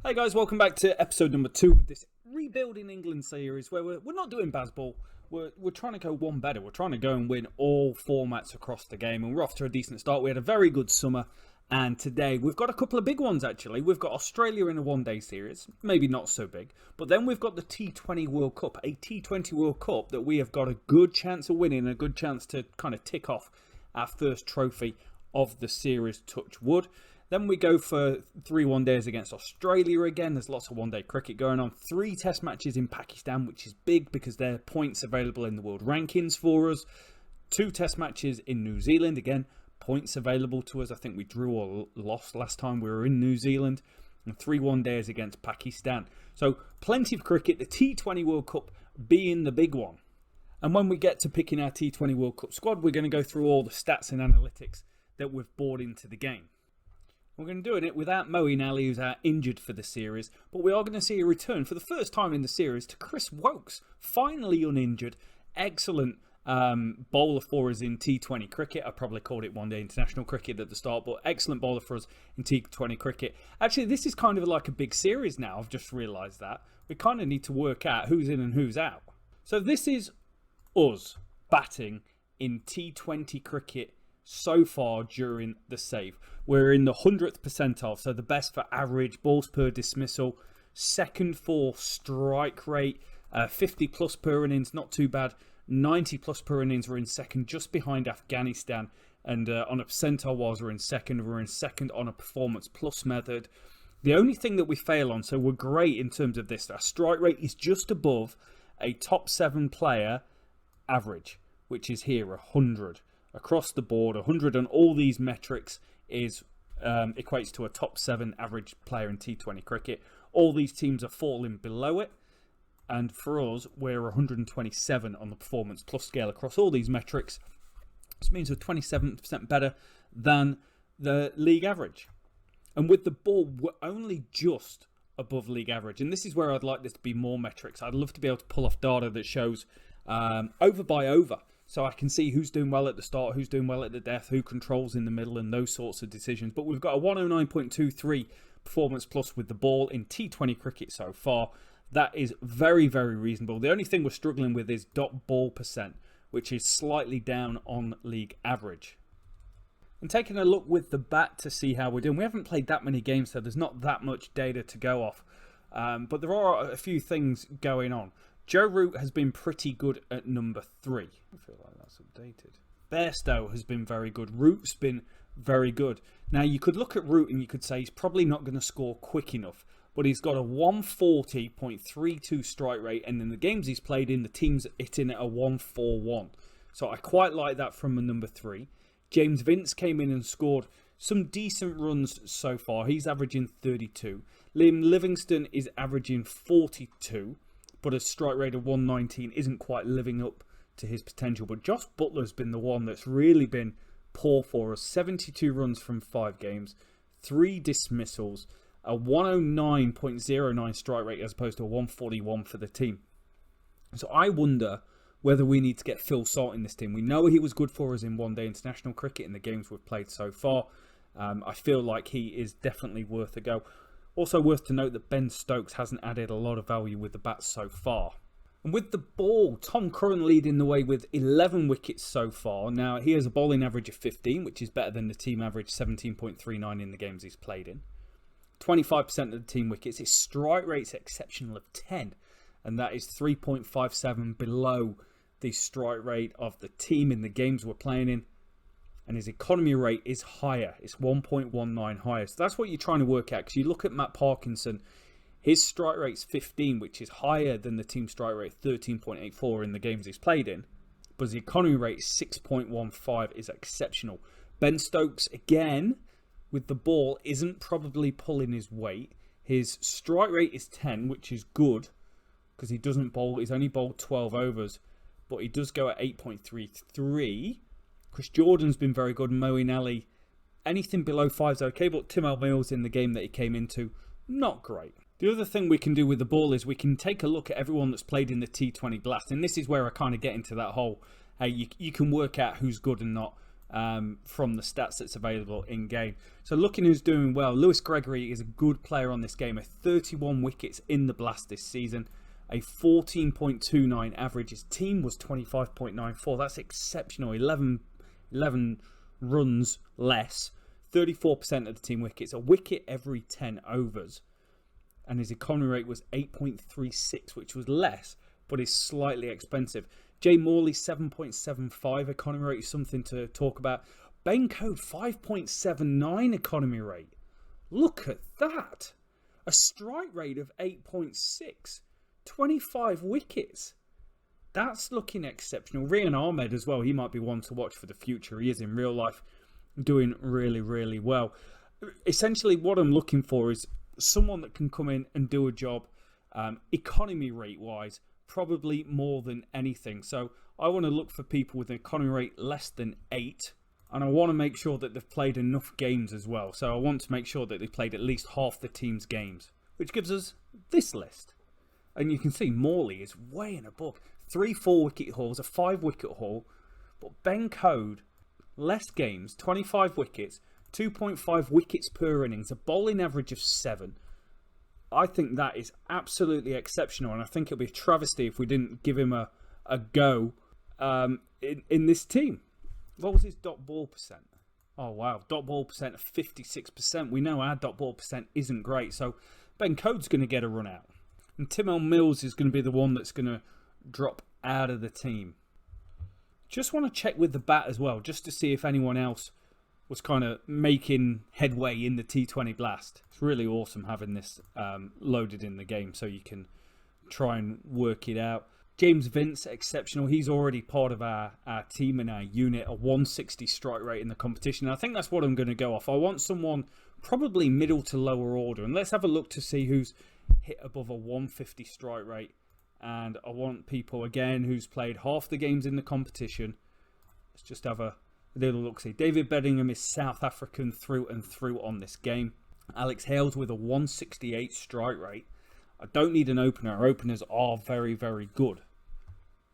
Hey guys, welcome back to episode number 2 of this Rebuilding England series where we're not doing Bazball. We're trying to go one better. We're trying to go and win all formats across the game, and we're off to a decent start. We had a very good summer, and today we've got a couple of big ones actually. We've got Australia in a one-day series, maybe not so big, but then we've got the T20 World Cup, a T20 World Cup that we have got a good chance of winning, a good chance to kind of tick off our first trophy of the series, touch wood. Then we go for 3 one-days against Australia again. There's lots of one-day cricket going on. 3 test matches in Pakistan, which is big because there are points available in the world rankings for us. 2 test matches in New Zealand. Again, points available to us. I think we drew or lost last time we were in New Zealand. And 3 one-days against Pakistan. So plenty of cricket. The T20 World Cup being the big one. And when we get to picking our T20 World Cup squad, we're going to go through all the stats and analytics that we've brought into the game. We're going to do it without McCullum, who's out injured for the series, but we are going to see a return for the first time in the series to Chris Woakes, finally uninjured. Excellent bowler for us in T20 cricket. I probably called it one-day international cricket at the start, but excellent bowler for us in T20 cricket. Actually, this is kind of like a big series now. I've just realised that. We kind of need to work out who's in and who's out. So this is us batting in T20 cricket so far during the save. We're in the 100th percentile, so the best for average balls per dismissal, second for strike rate, 50 plus per innings, not too bad. 90 plus per innings, we're in second, just behind Afghanistan, and on a percentile wise we're in second on a performance plus method. The only thing that we fail on, so we're great in terms of this, our strike rate is just above a top 7 player average, which is here 100. Across the board, 100 on all these metrics is equates to a top 7 average player in T20 cricket. All these teams are falling below it, and for us, we're 127 on the performance plus scale across all these metrics. This means we're 27% better than the league average. And with the ball, we're only just above league average. And this is where I'd like this to be more metrics. I'd love to be able to pull off data that shows over by over. So I can see who's doing well at the start, who's doing well at the death, who controls in the middle, and those sorts of decisions. But we've got a 109.23 performance plus with the ball in T20 cricket so far. That is very, very reasonable. The only thing we're struggling with is dot ball percent, which is slightly down on league average. And taking a look with the bat to see how we're doing. We haven't played that many games, so there's not that much data to go off. But there are a few things going on. Joe Root has been pretty good at number 3. I feel like that's updated. Bairstow has been very good. Root's been very good. Now, you could look at Root and you could say he's probably not going to score quick enough. But he's got a 140.32 strike rate. And in the games he's played in, the team's hitting at a 141. So I quite like that from a number 3. James Vince came in and scored some decent runs so far. He's averaging 32. Liam Livingston is averaging 42. But a strike rate of 119 isn't quite living up to his potential. But Josh Butler's been the one that's really been poor for us. 72 runs from 5 games, 3 dismissals, a 109.09 strike rate as opposed to a 141 for the team. So I wonder whether we need to get Phil Salt in this team. We know he was good for us in one-day international cricket in the games we've played so far. I feel like he is definitely worth a go. Also worth to note that Ben Stokes hasn't added a lot of value with the bat so far. And with the ball, Tom Curran leading the way with 11 wickets so far. Now, he has a bowling average of 15, which is better than the team average 17.39 in the games he's played in. 25% of the team wickets. His strike rate's exceptional of 10. And that is 3.57 below the strike rate of the team in the games we're playing in. And his economy rate is higher. It's 1.19 higher. So that's what you're trying to work out. Because you look at Matt Parkinson, his strike rate's 15, which is higher than the team strike rate 13.84 in the games he's played in. But his economy rate 6.15 is exceptional. Ben Stokes, again, with the ball, isn't probably pulling his weight. His strike rate is 10, which is good. Because he doesn't bowl. He's only bowled 12 overs. But he does go at 8.33. Chris Jordan's been very good. Moeen Ali, anything below 5 is okay, but Tim Mills in the game that he came into, not great. The other thing we can do with the ball is we can take a look at everyone that's played in the T20 Blast, and this is where I kind of get into that whole, hey, you can work out who's good and not. from the stats that's available in game. So looking who's doing well, Lewis Gregory is a good player on this game. 31 wickets in the Blast this season, a 14.29 average. His team was 25.94. That's exceptional. 11 runs less, 34% of the team wickets, a wicket every 10 overs. And his economy rate was 8.36, which was less, but is slightly expensive. Jay Morley, 7.75 economy rate is something to talk about. Ben Code, 5.79 economy rate. Look at that. A strike rate of 8.6. 25 wickets. That's looking exceptional. Rian Ahmed as well. He might be one to watch for the future. He is in real life doing really, really well. Essentially, what I'm looking for is someone that can come in and do a job economy rate wise, probably more than anything. So I want to look for people with an economy rate less than 8, and I want to make sure that they've played enough games as well. So I want to make sure that they've played at least half the team's games, which gives us this list. And you can see Morley is way and above. 3 4-wicket hauls, a 5-wicket haul, but Ben Code, less games, 25 wickets, 2.5 wickets per innings, a bowling average of 7. I think that is absolutely exceptional, and I think it'll be a travesty if we didn't give him a go in this team. What was his dot ball percent? Oh wow, dot ball percent of 56%. We know our dot ball percent isn't great, so Ben Code's going to get a run out. And Tim Mills is going to be the one that's going to drop out of the team. Just want to check with the bat as well, just to see if anyone else was kind of making headway in the T20 Blast. It's really awesome having this loaded in the game so you can try and work it out. James Vince, exceptional. He's already part of our team and our unit, a 160 strike rate in the competition. And I think that's what I'm going to go off. I want someone probably middle to lower order. And let's have a look to see who's hit above a 150 strike rate. And I want people, again, who's played half the games in the competition. Let's just have a little look-see. David Bedingham is South African through and through on this game. Alex Hales with a 168 strike rate. I don't need an opener. Our openers are very, very good.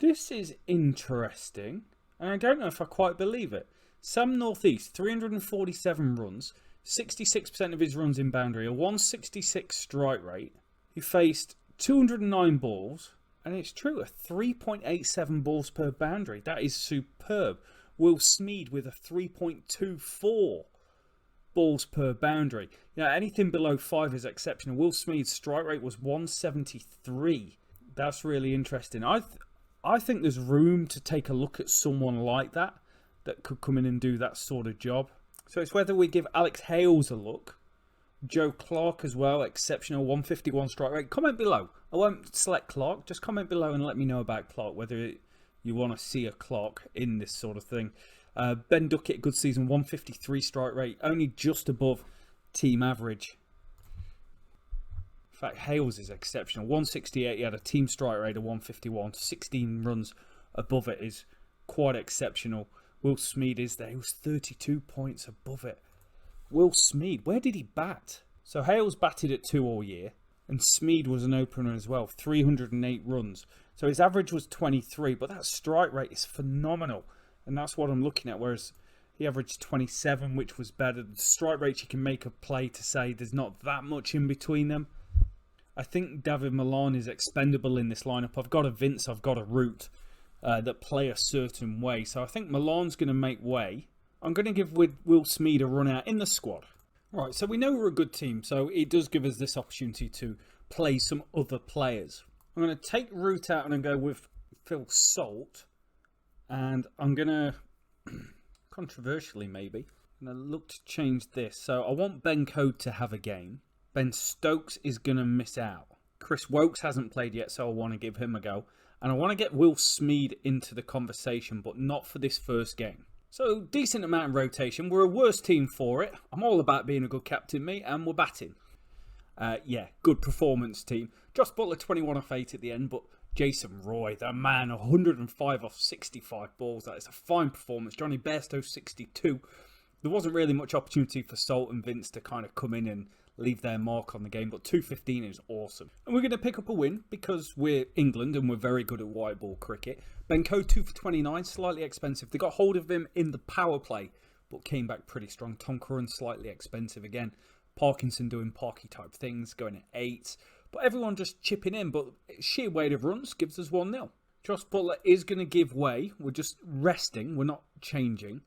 This is interesting, and I don't know if I quite believe it. Sam Northeast, 347 runs, 66% of his runs in boundary, a 166 strike rate. He faced 209 balls, and it's true, a 3.87 balls per boundary. That is superb. Will Smeed with a 3.24 balls per boundary. Now, anything below 5 is exceptional. Will Smeed's strike rate was 173. That's really interesting. I think there's room to take a look at someone like that could come in and do that sort of job. So it's whether we give Alex Hales a look. Joe Clark as well, exceptional, 151 strike rate. Comment below. I won't select Clark. Just comment below and let me know about Clark, whether you want to see a Clark in this sort of thing. Ben Duckett, good season, 153 strike rate, only just above team average. In fact, Hales is exceptional, 168. He had a team strike rate of 151, 16 runs above it is quite exceptional. Will Smeed is there, he was 32 points above it. Will Smeed, where did he bat? So Hales batted at 2 all year, and Smeed was an opener as well, 308 runs. So his average was 23, but that strike rate is phenomenal. And that's what I'm looking at, whereas he averaged 27, which was better. The strike rates, you can make a play to say there's not that much in between them. I think David Milan is expendable in this lineup. I've got a Vince, I've got a Root that play a certain way. So I think Milan's going to make way. I'm going to give Will Smeed a run out in the squad. Right, so we know we're a good team, so it does give us this opportunity to play some other players. I'm going to take Root out and go with Phil Salt. And I'm going to, controversially maybe, I'm going to look to change this. So I want Ben Code to have a game. Ben Stokes is going to miss out. Chris Wokes hasn't played yet, so I want to give him a go. And I want to get Will Smeed into the conversation, but not for this first game. So, decent amount of rotation. We're a worse team for it. I'm all about being a good captain, me, and we're batting. Yeah, good performance team. Josh Butler, 21 off 8 at the end, but Jason Roy, the man, 105 off 65 balls. That is a fine performance. Johnny Bairstow, 62. There wasn't really much opportunity for Salt and Vince to kind of come in and leave their mark on the game, but 215 is awesome. And we're going to pick up a win because we're England and we're very good at white ball cricket. Ben Code 2 for 29, slightly expensive. They got hold of him in the power play, but came back pretty strong. Tom Curran, slightly expensive again. Parkinson doing Parky type things, going at 8. But everyone just chipping in, but sheer weight of runs gives us 1-0. Josh Butler is going to give way. We're just resting. We're not changing.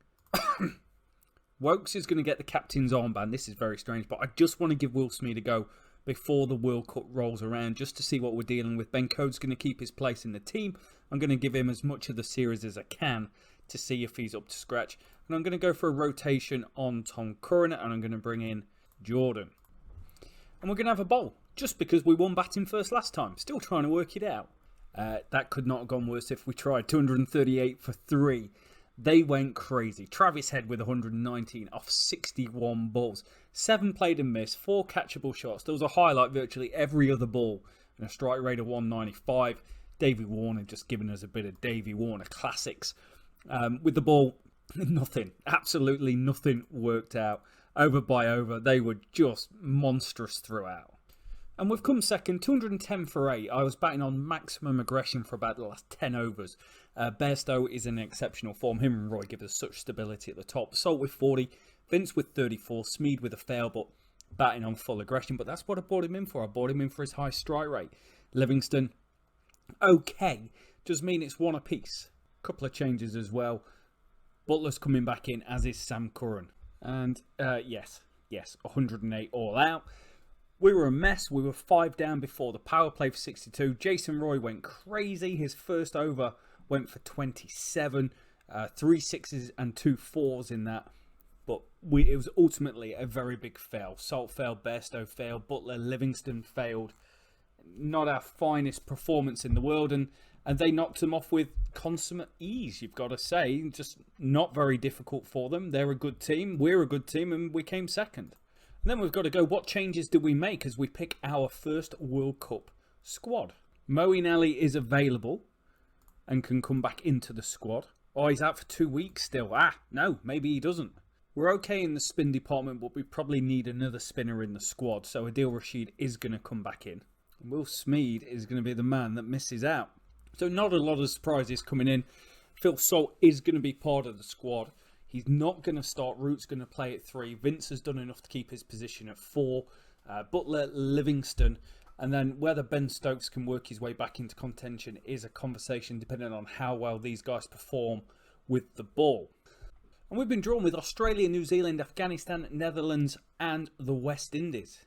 Wokes is going to get the captain's armband. This is very strange, but I just want to give Will Smeed a go before the World Cup rolls around just to see what we're dealing with. Ben Code's going to keep his place in the team. I'm going to give him as much of the series as I can to see if he's up to scratch. And I'm going to go for a rotation on Tom Curran, and I'm going to bring in Jordan. And we're going to have a bowl just because we won batting first last time. Still trying to work it out. That could not have gone worse if we tried. 238 for 3. They went crazy. Travis Head with 119 off 61 balls. 7 played and missed, 4 catchable shots. There was a highlight virtually every other ball and a strike rate of 195. Davey Warner just giving us a bit of Davey Warner classics. With the ball, nothing. Absolutely nothing worked out. Over by over, they were just monstrous throughout. And we've come second, 210 for 8. I was batting on maximum aggression for about the last 10 overs. Bairstow is in exceptional form. Him and Roy give us such stability at the top. Salt with 40, Vince with 34, Smeed with a fail, but batting on full aggression. But that's what I brought him in for. I brought him in for his high strike rate. Livingston, okay. Does mean it's 1 apiece. Couple of changes as well. Butler's coming back in, as is Sam Curran. And yes, 108 all out. We were a mess. We were 5 down before the power play for 62. Jason Roy went crazy. His first over went for 27. 3 6s and 2 4s in that. But it was ultimately a very big fail. Salt failed, Bairstow failed, Butler, Livingston failed. Not our finest performance in the world. And they knocked them off with consummate ease, you've got to say. Just not very difficult for them. They're a good team. We're a good team. And we came second. And then we've got to go, what changes do we make as we pick our first World Cup squad? Moeen Ali is available and can come back into the squad. Oh, he's out for 2 weeks still. No, maybe he doesn't. We're okay in the spin department, but we probably need another spinner in the squad. So Adil Rashid is going to come back in. Will Smeed is going to be the man that misses out. So not a lot of surprises coming in. Phil Salt is going to be part of the squad. He's not going to start. Root's going to play at 3. Vince has done enough to keep his position at 4. Butler, Livingston. And then whether Ben Stokes can work his way back into contention is a conversation depending on how well these guys perform with the ball. And we've been drawn with Australia, New Zealand, Afghanistan, Netherlands and the West Indies.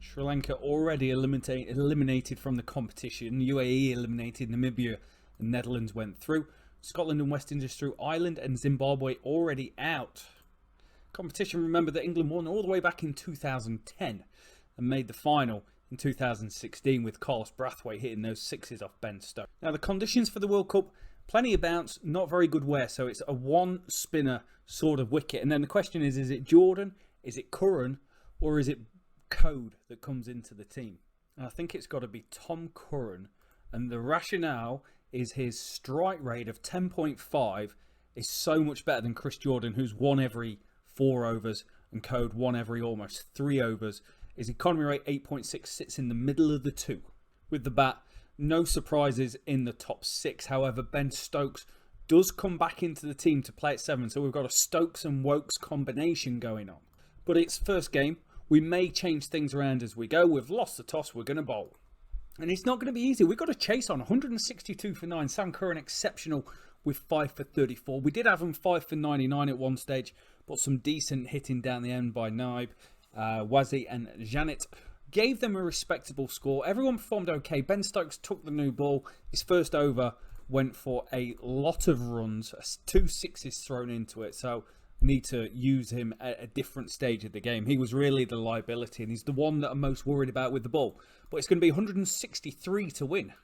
Sri Lanka already eliminated from the competition. UAE eliminated Namibia. The Netherlands went through. Scotland and West Indies through. Ireland and Zimbabwe already out. Competition, remember that England won all the way back in 2010 and made the final in 2016 with Carlos Brathwaite hitting those 6s off Ben Stokes. Now the conditions for the World Cup, plenty of bounce, not very good wear, so it's a 1 spinner sort of wicket. And then the question is it Jordan, is it Curran, or is it Code that comes into the team? And I think it's got to be Tom Curran, and the rationale is his strike rate of 10.5 is so much better than Chris Jordan, who's 1 every 4 overs, and Code 1 every almost 3 overs. His economy rate 8.6 sits in the middle of the 2. With the bat, no surprises in the top 6. However, Ben Stokes does come back into the team to play at 7, so we've got a Stokes and Wokes combination going on. But it's first game. We may change things around as we go. We've lost the toss. We're going to bowl. And it's not going to be easy. We've got to chase on. 162 for 9. Sam Curran exceptional with 5 for 34. We did have him 5 for 99 at one stage, but some decent hitting down the end by Naib, Wazi and Janet gave them a respectable score. Everyone performed okay. Ben Stokes took the new ball. His first over went for a lot of runs. 2 6s thrown into it. So need to use him at a different stage of the game. He was really the liability, and he's the one that I'm most worried about with the ball. But it's going to be 163 to win.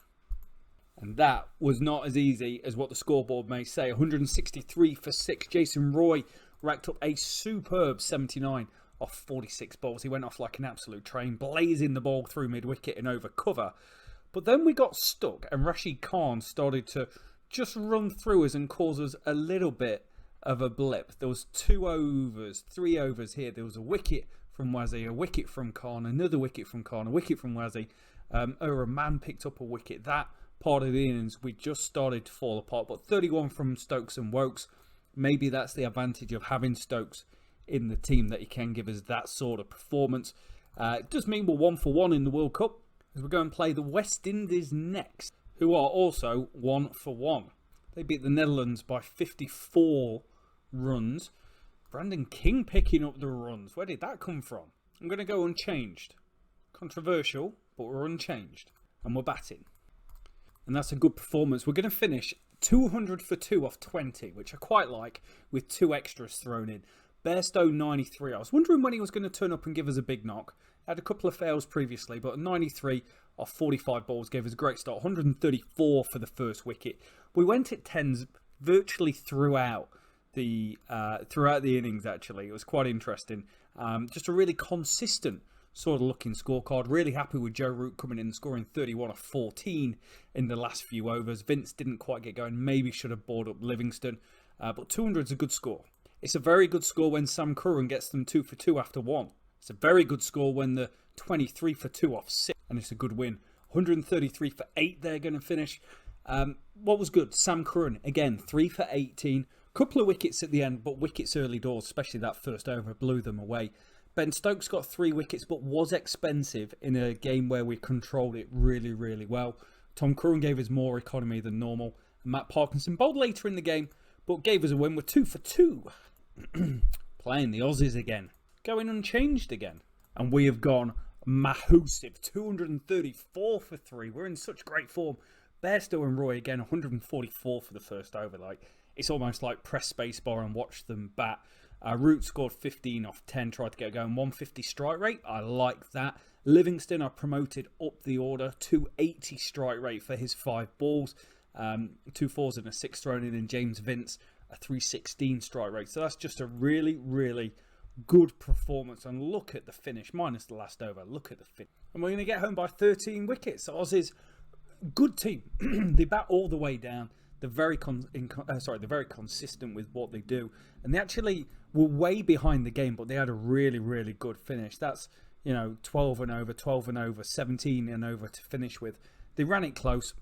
And that was not as easy as what the scoreboard may say. 163 for 6. Jason Roy racked up a superb 79 off 46 balls. He went off like an absolute train, blazing the ball through mid-wicket and over cover. But then we got stuck, and Rashid Khan started to just run through us and cause us a little bit of a blip. There was 2 overs, 3 overs here. There was a wicket from Wazzy, a wicket from Khan, another wicket from Khan, a wicket from Wazzy. A man picked up a wicket. That part of the innings, we just started to fall apart. But 31 from Stokes and Wokes. Maybe that's the advantage of having Stokes in the team, that he can give us that sort of performance. It does mean we're 1 for 1 in the World Cup, as we're going to play the West Indies next, who are also 1 for 1. They beat the Netherlands by 54 runs. Brandon King picking up the runs. Where did that come from? I'm going to go unchanged. Controversial, but we're unchanged. And we're batting. And that's a good performance. We're going to finish 200 for 2 off 20, which I quite like, with 2 extras thrown in. Bairstow 93. I was wondering when he was going to turn up and give us a big knock. Had a couple of fails previously, but 93 off 45 balls gave us a great start. 134 for the first wicket. We went at 10s virtually throughout the innings, actually. It was quite interesting. Just a really consistent sort of looking scorecard. Really happy with Joe Root coming in and scoring 31 off 14 in the last few overs. Vince didn't quite get going. Maybe should have balled up Livingston. But 200 is a good score. It's a very good score when Sam Curran gets them 2 for 2 after 1. It's a very good score when the 23 for 2 off 6. And it's a good win. 133 for 8 they're going to finish. What was good? Sam Curran, again, 3 for 18. Couple of wickets at the end, but wickets early doors, especially that first over, blew them away. Ben Stokes got 3 wickets, but was expensive in a game where we controlled it really, really well. Tom Curran gave us more economy than normal. Matt Parkinson bowled later in the game, but gave us a win with 2 for 2. Playing the Aussies again. Going unchanged again. And we have gone massive. 234 for 3. We're in such great form. Bairstow and Roy again, 144 for the first over. It's almost like press spacebar and watch them bat. Root scored 15 off 10, tried to get going. 150 strike rate, I like that. Livingston are promoted up the order. 280 strike rate for his 5 balls. 2 fours and a 6 thrown in. And James Vince, a 316 strike rate. So that's just a really, really good performance. And look at the finish, minus the last over. Look at the finish. And we're going to get home by 13 wickets. Aussies, good team. They bat all the way down. They're very consistent with what they do, and they actually were way behind the game, but they had a really, really good finish. That's 12 and over, 12 and over, 17 and over to finish with. They ran it close.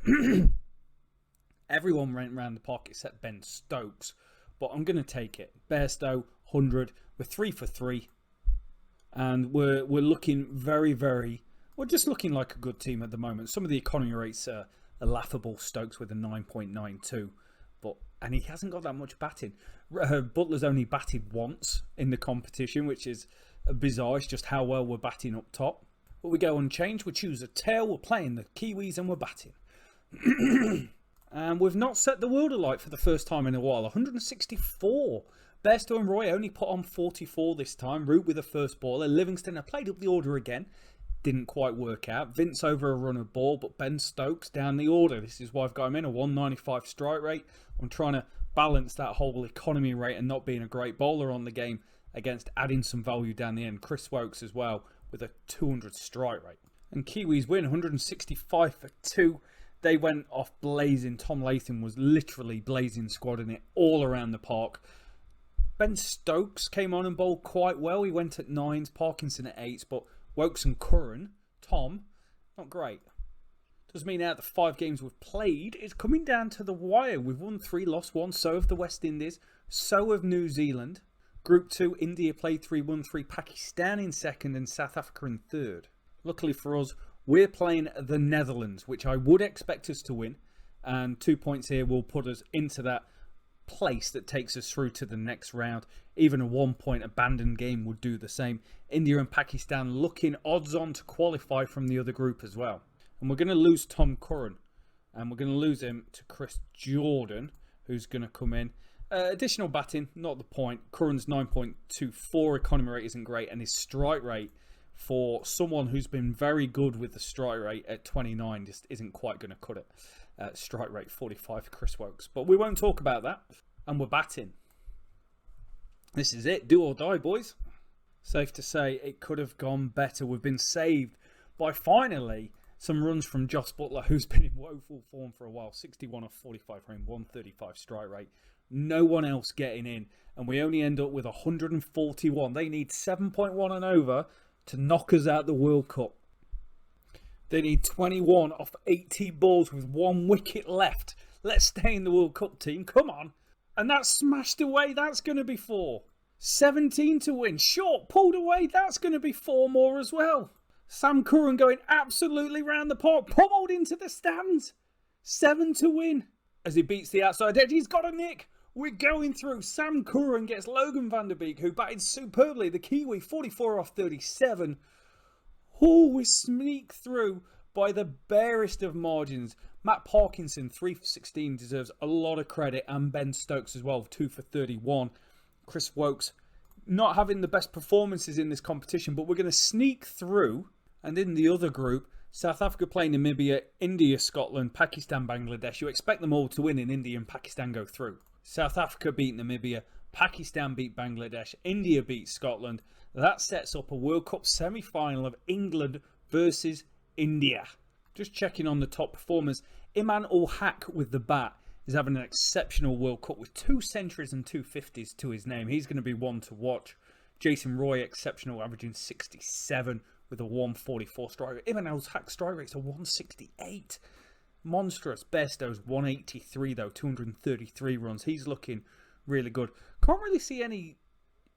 Everyone ran around the park except Ben Stokes, but I'm going to take it. Bairstow 100. We're 3 for 3, and we're looking very, very. We're just looking like a good team at the moment. Some of the economy rates are laughable. Stokes with a 9.92, and he hasn't got that much batting. Butler's only batted once in the competition, which is bizarre. It's just how well we're batting up top. But we go unchanged. We choose a tail. We're playing the Kiwis and we're batting. And we've not set the world alight for the first time in a while. 164. Bairstow and Roy only put on 44 this time. Root with a first baller. Livingston have played up the order again. Didn't quite work out. Vince over a run of ball, but Ben Stokes down the order. This is why I've got him in, a 195 strike rate. I'm trying to balance that whole economy rate and not being a great bowler on the game against adding some value down the end. Chris Wokes as well with a 200 strike rate. And Kiwis win 165 for 2. They went off blazing. Tom Latham was literally blazing, squadding it all around the park. Ben Stokes came on and bowled quite well. He went at 9s, Parkinson at 8s, but Wokes and Curran, Tom, not great. Does mean out of the 5 games we've played, it's coming down to the wire. We've won 3, lost 1. So have the West Indies. So have New Zealand. Group 2, India played 3, won 3. Pakistan in 2nd and South Africa in 3rd. Luckily for us, we're playing the Netherlands, which I would expect us to win. And 2 points here will put us into that place that takes us through to the next round. Even a 1 point abandoned game would do the same. India and Pakistan looking odds on to qualify from the other group as well. And we're going to lose Tom Curran, and we're going to lose him to Chris Jordan, who's going to come in. Additional batting, not the point. Curran's 9.24 economy rate isn't great, and his strike rate for someone who's been very good with the strike rate at 29 just isn't quite going to cut it. Strike rate 45 for Chris Wokes. But we won't talk about that. And we're batting. This is it. Do or die, boys. Safe to say it could have gone better. We've been saved by finally some runs from Joss Buttler, who's been in woeful form for a while. 61 off 45 for him, 135 strike rate. No one else getting in. And we only end up with 141. They need 7.1 and over to knock us out the World Cup. They need 21 off 80 balls with 1 wicket left. Let's stay in the World Cup, team. Come on. And that's smashed away. That's going to be 4. 17 to win. Short pulled away. That's going to be 4 more as well. Sam Curran going absolutely round the park. Pummeled into the stands. 7 to win. As he beats the outside edge. He's got a nick. We're going through. Sam Curran gets Logan van der Beek, who batted superbly. The Kiwi, 44 off 37. Oh, we sneak through by the barest of margins. Matt Parkinson, 3 for 16, deserves a lot of credit. And Ben Stokes as well, 2 for 31. Chris Wokes not having the best performances in this competition, but we're going to sneak through. And in the other group, South Africa playing Namibia, India, Scotland, Pakistan, Bangladesh. You expect them all to win, and India and Pakistan go through. South Africa beat Namibia, Pakistan beat Bangladesh, India beat Scotland. That sets up a World Cup semi-final of England versus India. Just checking on the top performers. Iman Ul Haq with the bat is having an exceptional World Cup with 2 centuries and 2 50s to his name. He's going to be one to watch. Jason Roy, exceptional, averaging 67 with a 144 strike rate. Iman Ul Haq's strike rate's a 168. Monstrous. Bairstow's 183 though, 233 runs. He's looking really good. Can't really see any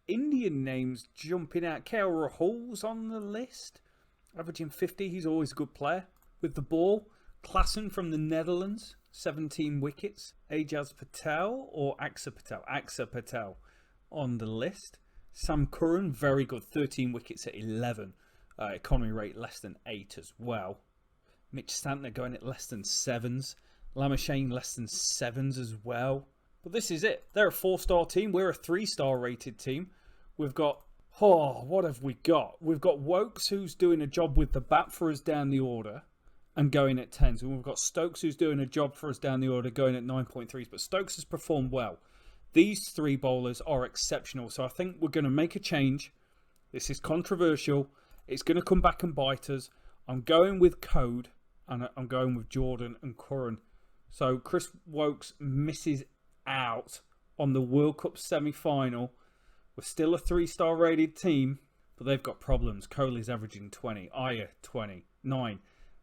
Indian names jumping out. KL Rahul's on the list, averaging 50. He's always a good player. With the ball, Klaassen from the Netherlands, 17 wickets. Ajaz Patel or Aksa Patel? Aksa Patel on the list. Sam Curran, very good, 13 wickets at 11. Economy rate less than 8 as well. Mitch Santner going at less than 7s. Lamashane less than 7s as well. But this is it. They're a 4-star team. We're a 3-star rated team. We've got... Oh, what have we got? We've got Wokes, who's doing a job with the bat for us down the order and going at 10s. And we've got Stokes, who's doing a job for us down the order going at 9.3s. But Stokes has performed well. These 3 bowlers are exceptional. So I think we're going to make a change. This is controversial. It's going to come back and bite us. I'm going with Code. And I'm going with Jordan and Curran. So Chris Wokes misses out on the World Cup semi-final. We're still a 3-star rated team, but they've got problems. Kohli's averaging 20, Iyer 20, 9.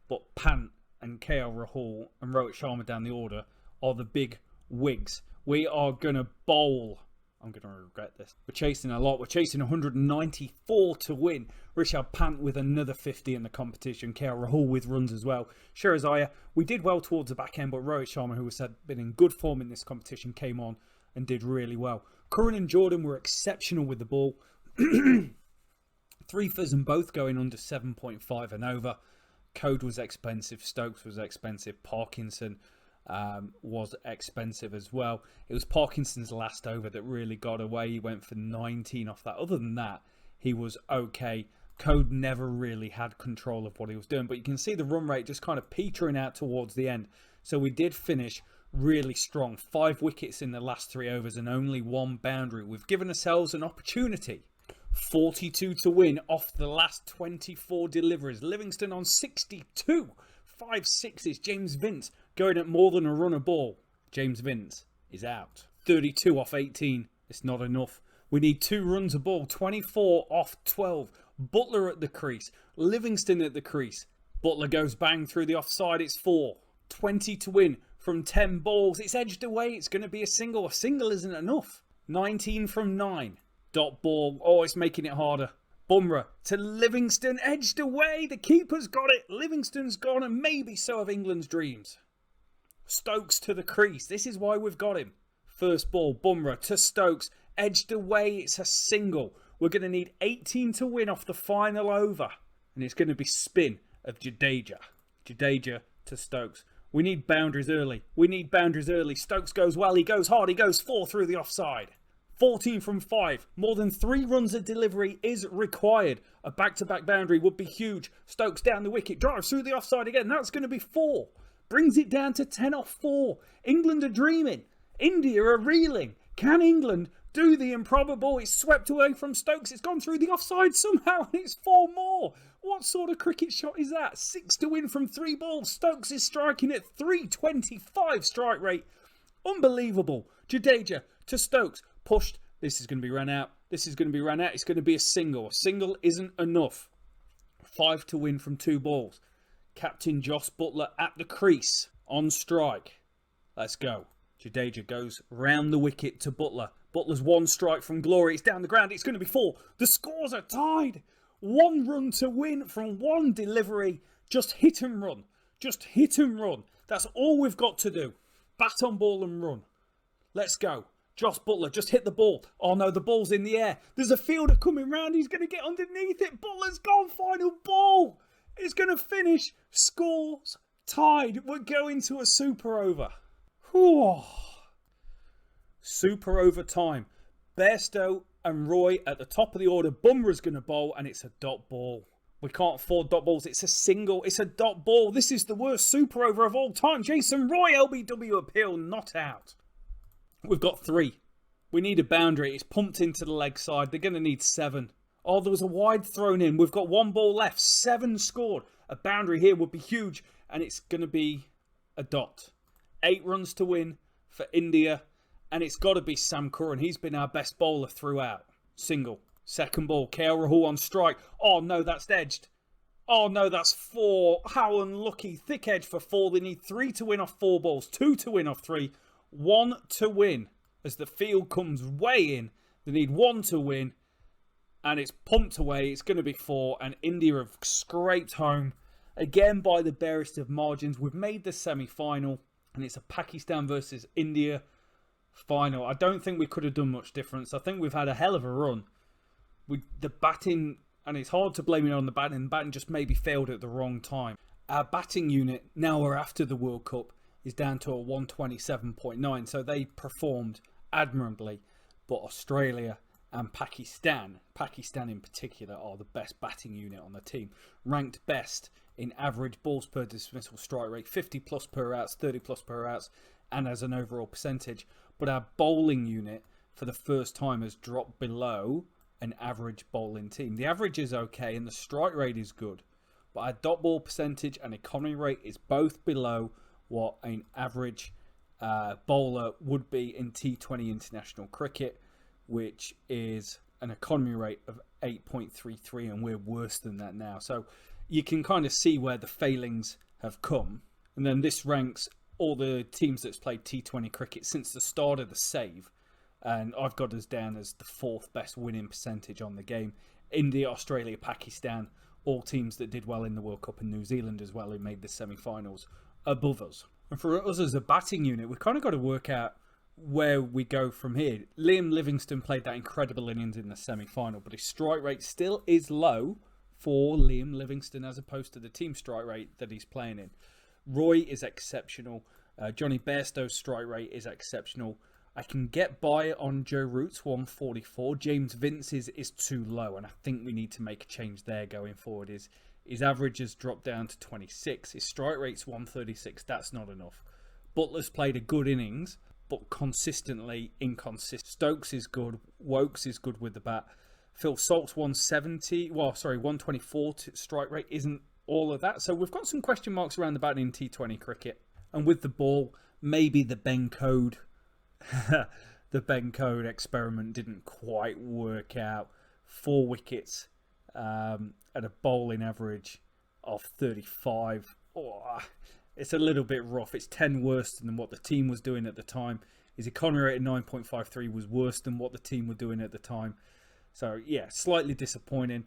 But Pant and KL Rahul and Rohit Sharma down the order are the big wigs. We are going to bowl. I'm going to regret this. We're chasing a lot. We're chasing 194 to win. Rishabh Pant with another 50 in the competition. KL Rahul with runs as well. Shiraz Iyer, we did well towards the back end, but Rohit Sharma, who has been in good form in this competition, came on and did really well. Curran and Jordan were exceptional with the ball. 3 fers and both going under 7.5 and over. Code was expensive. Stokes was expensive. Parkinson was expensive as well. It was Parkinson's last over that really got away. He went for 19 off that. Other than that, he was okay. Code never really had control of what he was doing, but you can see the run rate just kind of petering out towards the end. So we did finish really strong. 5 wickets in the last 3 overs and only 1 boundary. We've given ourselves an opportunity. 42 to win off the last 24 deliveries. Livingston on 62. 5 sixes. James Vince going at more than a run a ball. James Vince is out. 32 off 18. It's not enough. We need 2 runs a ball. 24 off 12. Butler at the crease. Livingston at the crease. Butler goes bang through the offside. It's 4. 20 to win from 10 balls. It's edged away. It's going to be a single. A single isn't enough. 19 from 9. Dot ball. Oh, it's making it harder. Bumrah to Livingston. Edged away. The keeper's got it. Livingston's gone, and maybe so have England's dreams. Stokes to the crease. This is why we've got him. First ball. Bumrah to Stokes. Edged away. It's a single. We're going to need 18 to win off the final over. And it's going to be spin of Jadeja. Jadeja to Stokes. We need boundaries early. We need boundaries early. Stokes goes well. He goes hard. He goes 4 through the offside. 14 from 5. More than 3 runs of delivery is required. A back-to-back boundary would be huge. Stokes down the wicket. Drives through the offside again. That's going to be 4. Brings it down to 10 off 4. England are dreaming. India are reeling. Can England do the improbable? It's swept away from Stokes. It's gone through the offside somehow. And it's 4 more. What sort of cricket shot is that? 6 to win from 3 balls. Stokes is striking at 325 strike rate. Unbelievable. Jadeja to Stokes. Pushed. This is going to be ran out. This is going to be ran out. It's going to be a single. A single isn't enough. 5 to win from 2 balls. Captain Joss Buttler at the crease. On strike. Let's go. Jadeja goes round the wicket to Buttler. Butler's 1 strike from Glory. It's down the ground. It's going to be 4. The scores are tied. 1 run to win from 1 delivery. Just hit and run. Just hit and run. That's all we've got to do. Bat on ball and run. Let's go. Joss Buttler, just hit the ball. Oh no, the ball's in the air. There's a fielder coming round. He's going to get underneath it. Butler's gone. Final ball. It's going to finish. Scores tied. We're going to a super over. Whew. Super over time. Bairstow and Roy at the top of the order. Bumrah's going to bowl and it's a dot ball. We can't afford dot balls. It's a single. It's a dot ball. This is the worst super over of all time. Jason Roy, LBW appeal, not out. We've got 3. We need a boundary. It's pumped into the leg side. They're going to need 7. Oh, there was a wide thrown in. We've got 1 ball left. 7 scored. A boundary here would be huge. And it's going to be a dot. 8 runs to win for India. And it's got to be Sam Curran. He's been our best bowler throughout. Single. Second ball. KL Rahul on strike. Oh no, that's edged. Oh no, that's 4. How unlucky. Thick edge for 4. They need 3 to win off 4 balls. 2 to win off 3. 1 to win. As the field comes way in. They need 1 to win. And it's pumped away. It's going to be 4. And India have scraped home. Again by the barest of margins. We've made the semi-final. And it's a Pakistan versus India final. I don't think we could have done much difference. I think we've had a hell of a run. The batting, and it's hard to blame it on the batting. The batting just maybe failed at the wrong time. Our batting unit, now we're after the World Cup, is down to a 127.9. So they performed admirably. But Australia and Pakistan in particular, are the best batting unit on the team. Ranked best in average balls per dismissal strike rate, 50 plus per outs, 30 plus per outs, and as an overall percentage. But our bowling unit, for the first time, has dropped below an average bowling team. The average is okay and the strike rate is good. But our dot ball percentage and economy rate is both below what an average bowler would be in T20 international cricket, which is an economy rate of 8.33, and we're worse than that now. So you can kind of see where the failings have come. And then this ranks all the teams that's played T20 cricket since the start of the save. And I've got us down as the 4th best winning percentage on the game. India, Australia, Pakistan, all teams that did well in the World Cup, and New Zealand as well, who made the semi-finals, above us. And for us as a batting unit, we've kind of got to work out where we go from here. Liam Livingstone played that incredible innings in the semi-final, but his strike rate still is low for Liam Livingstone as opposed to the team strike rate that he's playing in. Roy is exceptional. Johnny Bairstow's strike rate is exceptional. I can get by on Joe Root's 144. James Vince's is too low, and I think we need to make a change there going forward. His average has dropped down to 26. His strike rate's 136. That's not enough. Butler's played a good innings, but consistently inconsistent. Stokes is good. Wokes is good with the bat. Phil Salt's 124 strike rate isn't all of that. So we've got some question marks around the batting in T20 cricket. And with the ball, maybe the Ben Code the Ben Code experiment didn't quite work out. 4 wickets at a bowling average of 35. Oh, it's a little bit rough. It's 10 worse than what the team was doing at the time. His economy rate of 9.53 was worse than what the team were doing at the time. So yeah, slightly disappointing.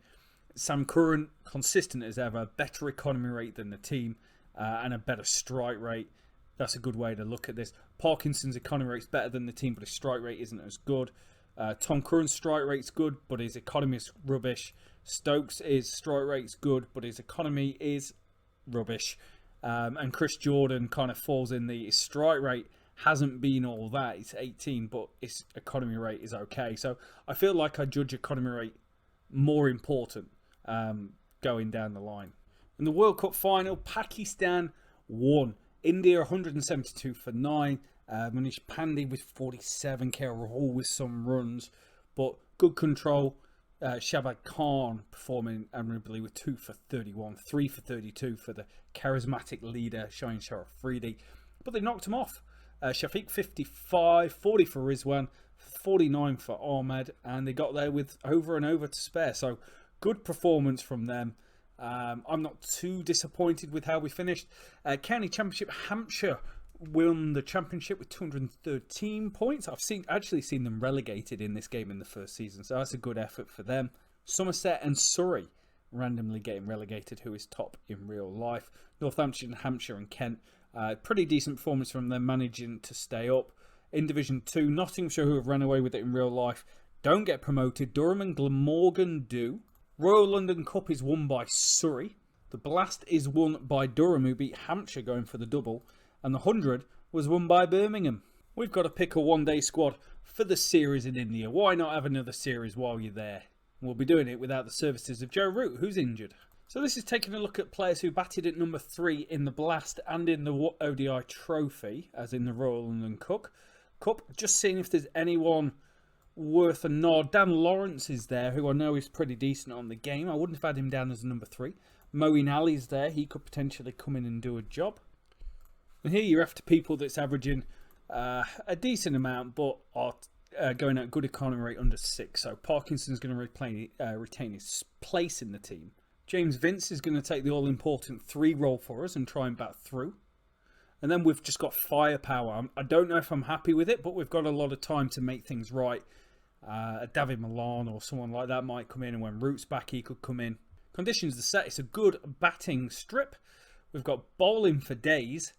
Sam Curran, consistent as ever, better economy rate than the team, and a better strike rate. That's a good way to look at this. Parkinson's economy rate's better than the team, but his strike rate isn't as good. Tom Curran's strike rate's good, but his economy is rubbish. Stokes' strike rate's good, but his economy is rubbish. And Chris Jordan kind of falls in his strike rate hasn't been all that. It's 18, but his economy rate is okay. So I feel like I judge economy rate more important going down the line. In the World Cup final, Pakistan won. India 172 for 9. Manish Pandey with 47. KL Rahul with some runs. But good control. Shabad Khan performing admirably with 2 for 31. 3 for 32 for the charismatic leader, Shaheen Sharaf Afridi. But they knocked him off. Shafiq 55, 40 for Rizwan, 49 for Ahmed, and they got there with over and over to spare. So good performance from them. I'm not too disappointed with how we finished. County Championship, Hampshire won the championship with 213 points. I've actually seen them relegated in this game in the first season, so that's a good effort for them. Somerset and Surrey randomly getting relegated, who is top in real life. Northampton, Hampshire and Kent, pretty decent performance from them, managing to stay up. In Division 2, Nottinghamshire, who have run away with it in real life, don't get promoted. Durham and Glamorgan do. Royal London Cup is won by Surrey. The Blast is won by Durham, who beat Hampshire going for the double. And the 100 was won by Birmingham. We've got to pick a one-day squad for the series in India. Why not have another series while you're there? We'll be doing it without the services of Joe Root, who's injured. So this is taking a look at players who batted at number 3 in the Blast and in the ODI Trophy, as in the Royal London Cup. Just seeing if there's anyone worth a nod. Dan Lawrence is there, who I know is pretty decent on the game. I wouldn't have had him down as number 3. Moeen Ali's there. He could potentially come in and do a job. And here you're after people that's averaging a decent amount, but are going at good economy rate under 6. So Parkinson's going to retain his place in the team. James Vince is going to take the all-important 3 role for us and try and bat through. And then we've just got firepower. I don't know if I'm happy with it, but we've got a lot of time to make things right. David Milan or someone like that might come in, and when Root's back, he could come in. Conditions the set. It's a good batting strip. We've got bowling for days.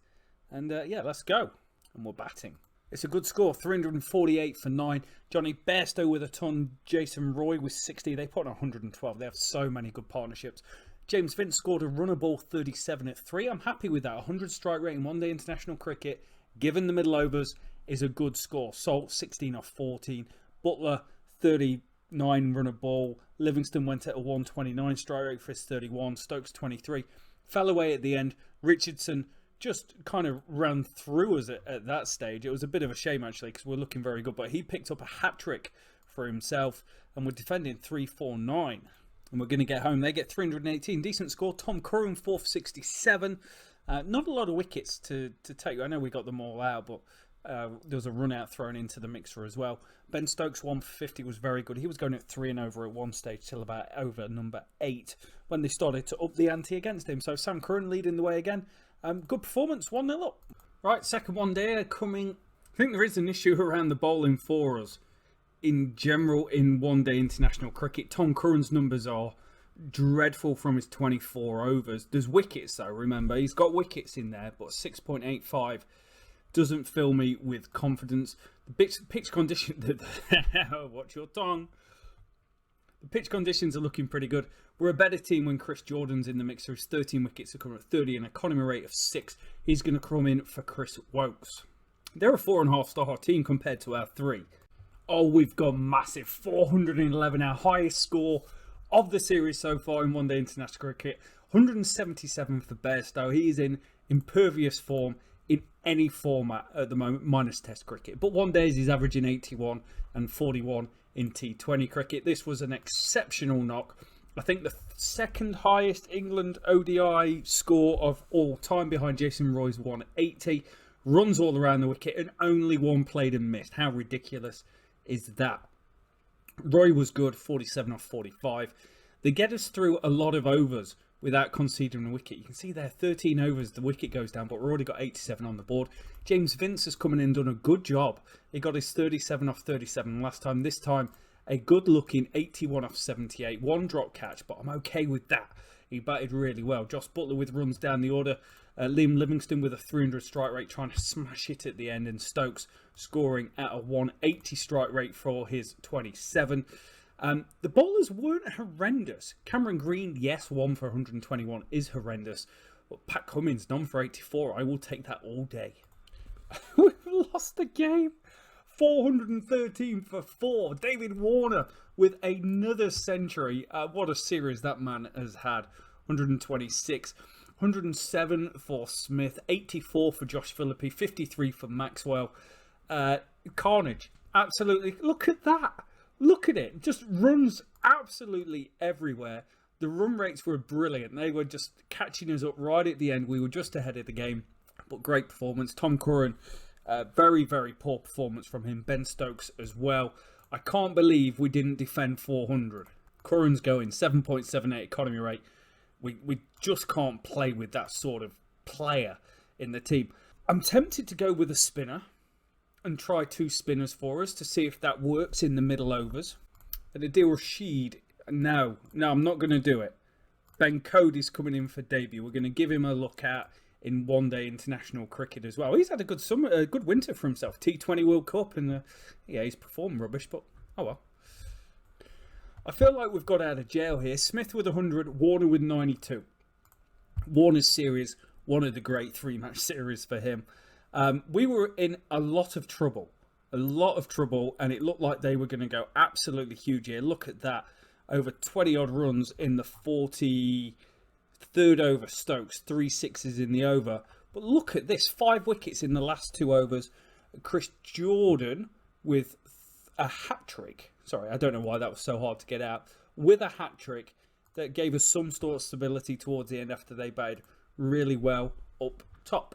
And yeah, let's go. And we're batting. It's a good score, 348 for 9. Johnny Bairstow with a ton. Jason Roy with 60. They put on 112. They have so many good partnerships. James Vince scored a runner ball 37 at 3. I'm happy with that. 100 strike rate in one-day international cricket, given the middle overs, is a good score. Salt, 16 off 14. Butler, 39 runner ball. Livingston went at a 129 strike rate for his 31. Stokes, 23. Fell away at the end. Richardson just kind of ran through us at that stage. It was a bit of a shame, actually, because we're looking very good. But he picked up a hat-trick for himself, and we're defending 349. And we're going to get home. They get 318. Decent score. Tom Curran, 467. Not a lot of wickets to take. I know we got them all out, but there was a run-out thrown into the mixer as well. Ben Stokes, 150, was very good. He was going at 3 and over at one stage till about over number 8 when they started to up the ante against him. So Sam Curran leading the way again. Good performance, 1-0 up. Right, second one day coming. I think there is an issue around the bowling for us in general in one-day international cricket. Tom Curran's numbers are dreadful from his 24 overs. There's wickets though, remember. He's got wickets in there, but 6.85 doesn't fill me with confidence. The pitch condition... Watch your tongue. The pitch conditions are looking pretty good. We're a better team when Chris Jordan's in the mix. There's 13 wickets, are coming at 30, an economy rate of 6. He's going to come in for Chris Wokes. They're a 4.5-star team compared to our 3. Oh, we've gone massive. 411, our highest score of the series so far in one-day international cricket. 177 for Bairstow. He is in impervious form in any format at the moment, minus Test cricket. But one day he's averaging 81 and 41 in T20 cricket. This was an exceptional knock. I think the second highest England ODI score of all time, behind Jason Roy's 180. Runs all around the wicket and only one played and missed. How ridiculous is that? Roy was good, 47 off 45. They get us through a lot of overs without conceding a wicket. You can see there, 13 overs, the wicket goes down, but we've already got 87 on the board. James Vince has come in and done a good job. He got his 37 off 37 last time. This time, a good-looking 81 off 78. One drop catch, but I'm okay with that. He batted really well. Josh Butler with runs down the order. Liam Livingston with a 300 strike rate, trying to smash it at the end. And Stokes scoring at a 180 strike rate for his 27. The bowlers weren't horrendous. Cameron Green, yes, 1 for 121 is horrendous. But Pat Cummins, none for 84. I will take that all day. We've lost the game. 413 for 4. David Warner with another century. What a series that man has had. 126. 107 for Smith. 84 for Josh Phillippe. 53 for Maxwell. Carnage. Absolutely. Look at that. Look at it. Just runs absolutely everywhere. The run rates were brilliant. They were just catching us up right at the end. We were just ahead of the game. But great performance. Tom Curran Very, very poor performance from him. Ben Stokes as well. I can't believe we didn't defend 400. Curran's going 7.78 economy rate. We just can't play with that sort of player in the team. I'm tempted to go with a spinner and try 2 spinners for us to see if that works in the middle overs. And Adil Rashid, no, I'm not going to do it. Ben Cody's coming in for debut. We're going to give him a look at in one-day international cricket as well. He's had a good summer, a good winter for himself. T20 World Cup, and yeah, he's performed rubbish, but oh well. I feel like we've got out of jail here. Smith with 100, Warner with 92. Warner's series, one of the great 3-match series for him. We were in a lot of trouble, and it looked like they were going to go absolutely huge here. Look at that. Over 20-odd runs in the 43rd over. Stokes, 3 sixes in the over. But look at this, 5 wickets in the last 2 overs. Chris Jordan with a hat-trick. Sorry, I don't know why that was so hard to get out. With a hat-trick that gave us some sort of stability towards the end after they batted really well up top.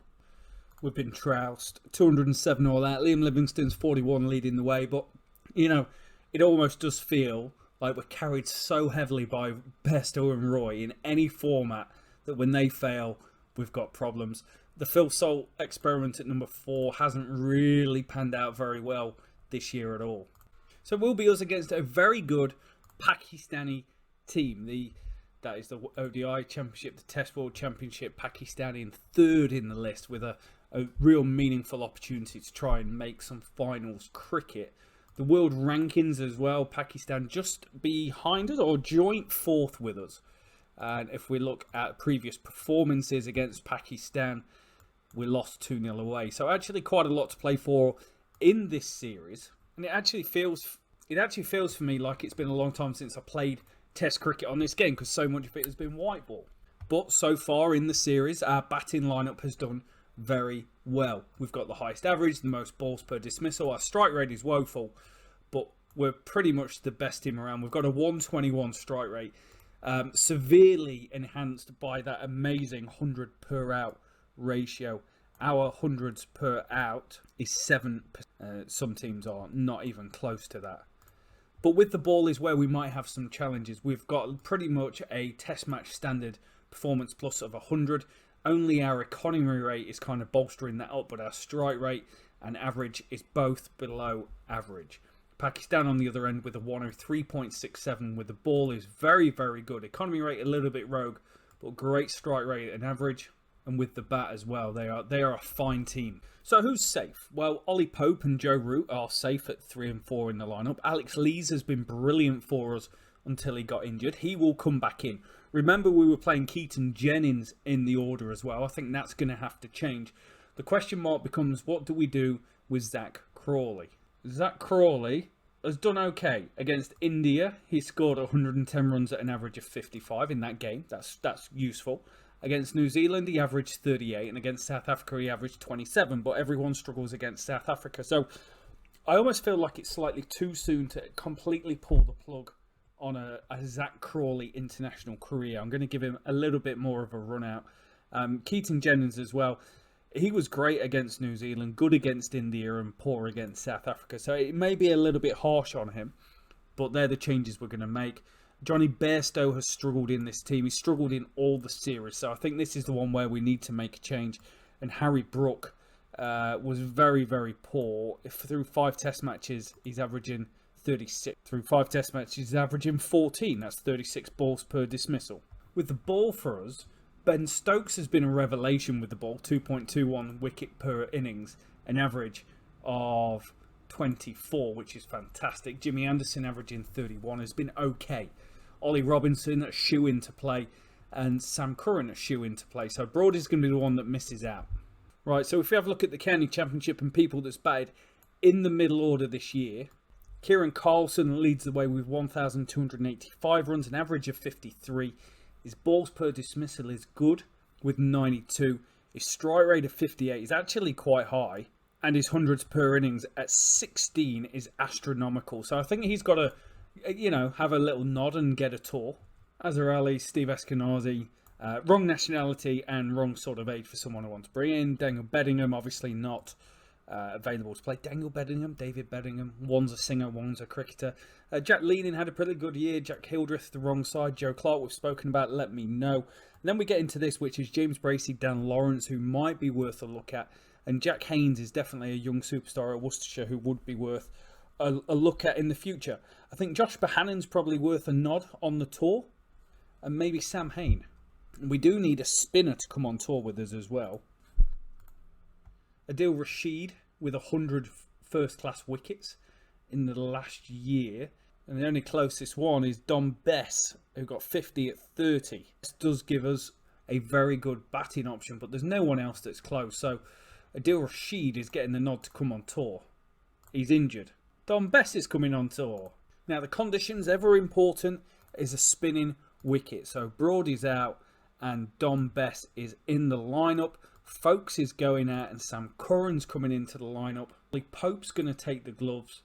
We've been trounced. 207 all out. Liam Livingstone's 41 leading the way. But, you know, it almost does feel like we're carried so heavily by Bairstow and Roy in any format that when they fail, we've got problems. The Phil Salt experiment at number 4 hasn't really panned out very well this year at all. So it will be us against a very good Pakistani team. That is the ODI Championship, the Test World Championship. Pakistani in 3rd in the list with a real meaningful opportunity to try and make some finals cricket. The world rankings as well, Pakistan just behind us or joint 4th with us. And if we look at previous performances against Pakistan, we lost 2-0 away. So actually quite a lot to play for in this series. And it actually feels for me like it's been a long time since I played Test cricket on this game, because so much of it has been white ball. But so far in the series, our batting lineup has done very well. We've got the highest average, the most balls per dismissal. Our strike rate is woeful, but we're pretty much the best team around. We've got a 121 strike rate, severely enhanced by that amazing 100 per out ratio. Our hundreds per out is 7%. Some teams are not even close to that. But with the ball is where we might have some challenges. We've got pretty much a test match standard performance plus of 100. Only our economy rate is kind of bolstering that up, but our strike rate and average is both below average. Pakistan on the other end with a 103.67 with the ball is very, very good. Economy rate a little bit rogue, but great strike rate and average. And with the bat as well, they are a fine team. So who's safe? Well, Ollie Pope and Joe Root are safe at 3 and 4 in the lineup. Alex Lees has been brilliant for us until he got injured. He will come back in. Remember, we were playing Keaton Jennings in the order as well. I think that's going to have to change. The question mark becomes, what do we do with Zach Crawley? Zach Crawley has done okay against India. He scored 110 runs at an average of 55 in that game. That's useful. Against New Zealand, he averaged 38, and against South Africa, he averaged 27, but everyone struggles against South Africa. So I almost feel like it's slightly too soon to completely pull the plug on a Zach Crawley international career. I'm going to give him a little bit more of a run out. Keaton Jennings as well. He was great against New Zealand, good against India, and poor against South Africa. So it may be a little bit harsh on him, but they're the changes we're going to make. Johnny Bairstow has struggled in this team. He's struggled in all the series. So I think this is the one where we need to make a change. And Harry Brook was very, very poor. If through 5 test matches, he's averaging 36. Through 5 test matches, he's averaging 14. That's 36 balls per dismissal. With the ball for us, Ben Stokes has been a revelation with the ball. 2.21 wicket per innings. An average of 24, which is fantastic. Jimmy Anderson averaging 31 has been okay. Ollie Robinson a shoe-in to play, and Sam Curran a shoe-in to play. So Broad is going to be the one that misses out. Right, so if we have a look at the county championship and people that's batted in the middle order this year, Kieran Carlson leads the way with 1,285 runs, an average of 53. His balls per dismissal is good with 92. His strike rate of 58 is actually quite high. And his hundreds per innings at 16 is astronomical. So I think he's got to, have a little nod and get a tour. Azhar Ali, Steve Eskenazi, wrong nationality and wrong sort of age for someone who wants to bring in. Daniel Beddingham, obviously not. available to play. Daniel Beddingham, David Beddingham. One's a singer, one's a cricketer. Jack Leaning had a pretty good year. Jack Hildreth, the wrong side. Joe Clark, we've spoken about. Let me know. And then we get into this, which is James Bracey, Dan Lawrence, who might be worth a look at. And Jack Haynes is definitely a young superstar at Worcestershire who would be worth a look at in the future. I think Josh Bohannon's probably worth a nod on the tour. And maybe Sam Hain. We do need a spinner to come on tour with us as well. Adil Rashid with 100 first-class wickets in the last year. And the only closest one is Dom Bess, who got 50 at 30. This does give us a very good batting option, but there's no one else that's close. So Adil Rashid is getting the nod to come on tour. He's injured. Dom Bess is coming on tour. Now, the conditions, ever important, is a spinning wicket. So Brody's out and Dom Bess is in the lineup. Folkes is going out and Sam Curran's coming into the lineup. Pope's going to take the gloves.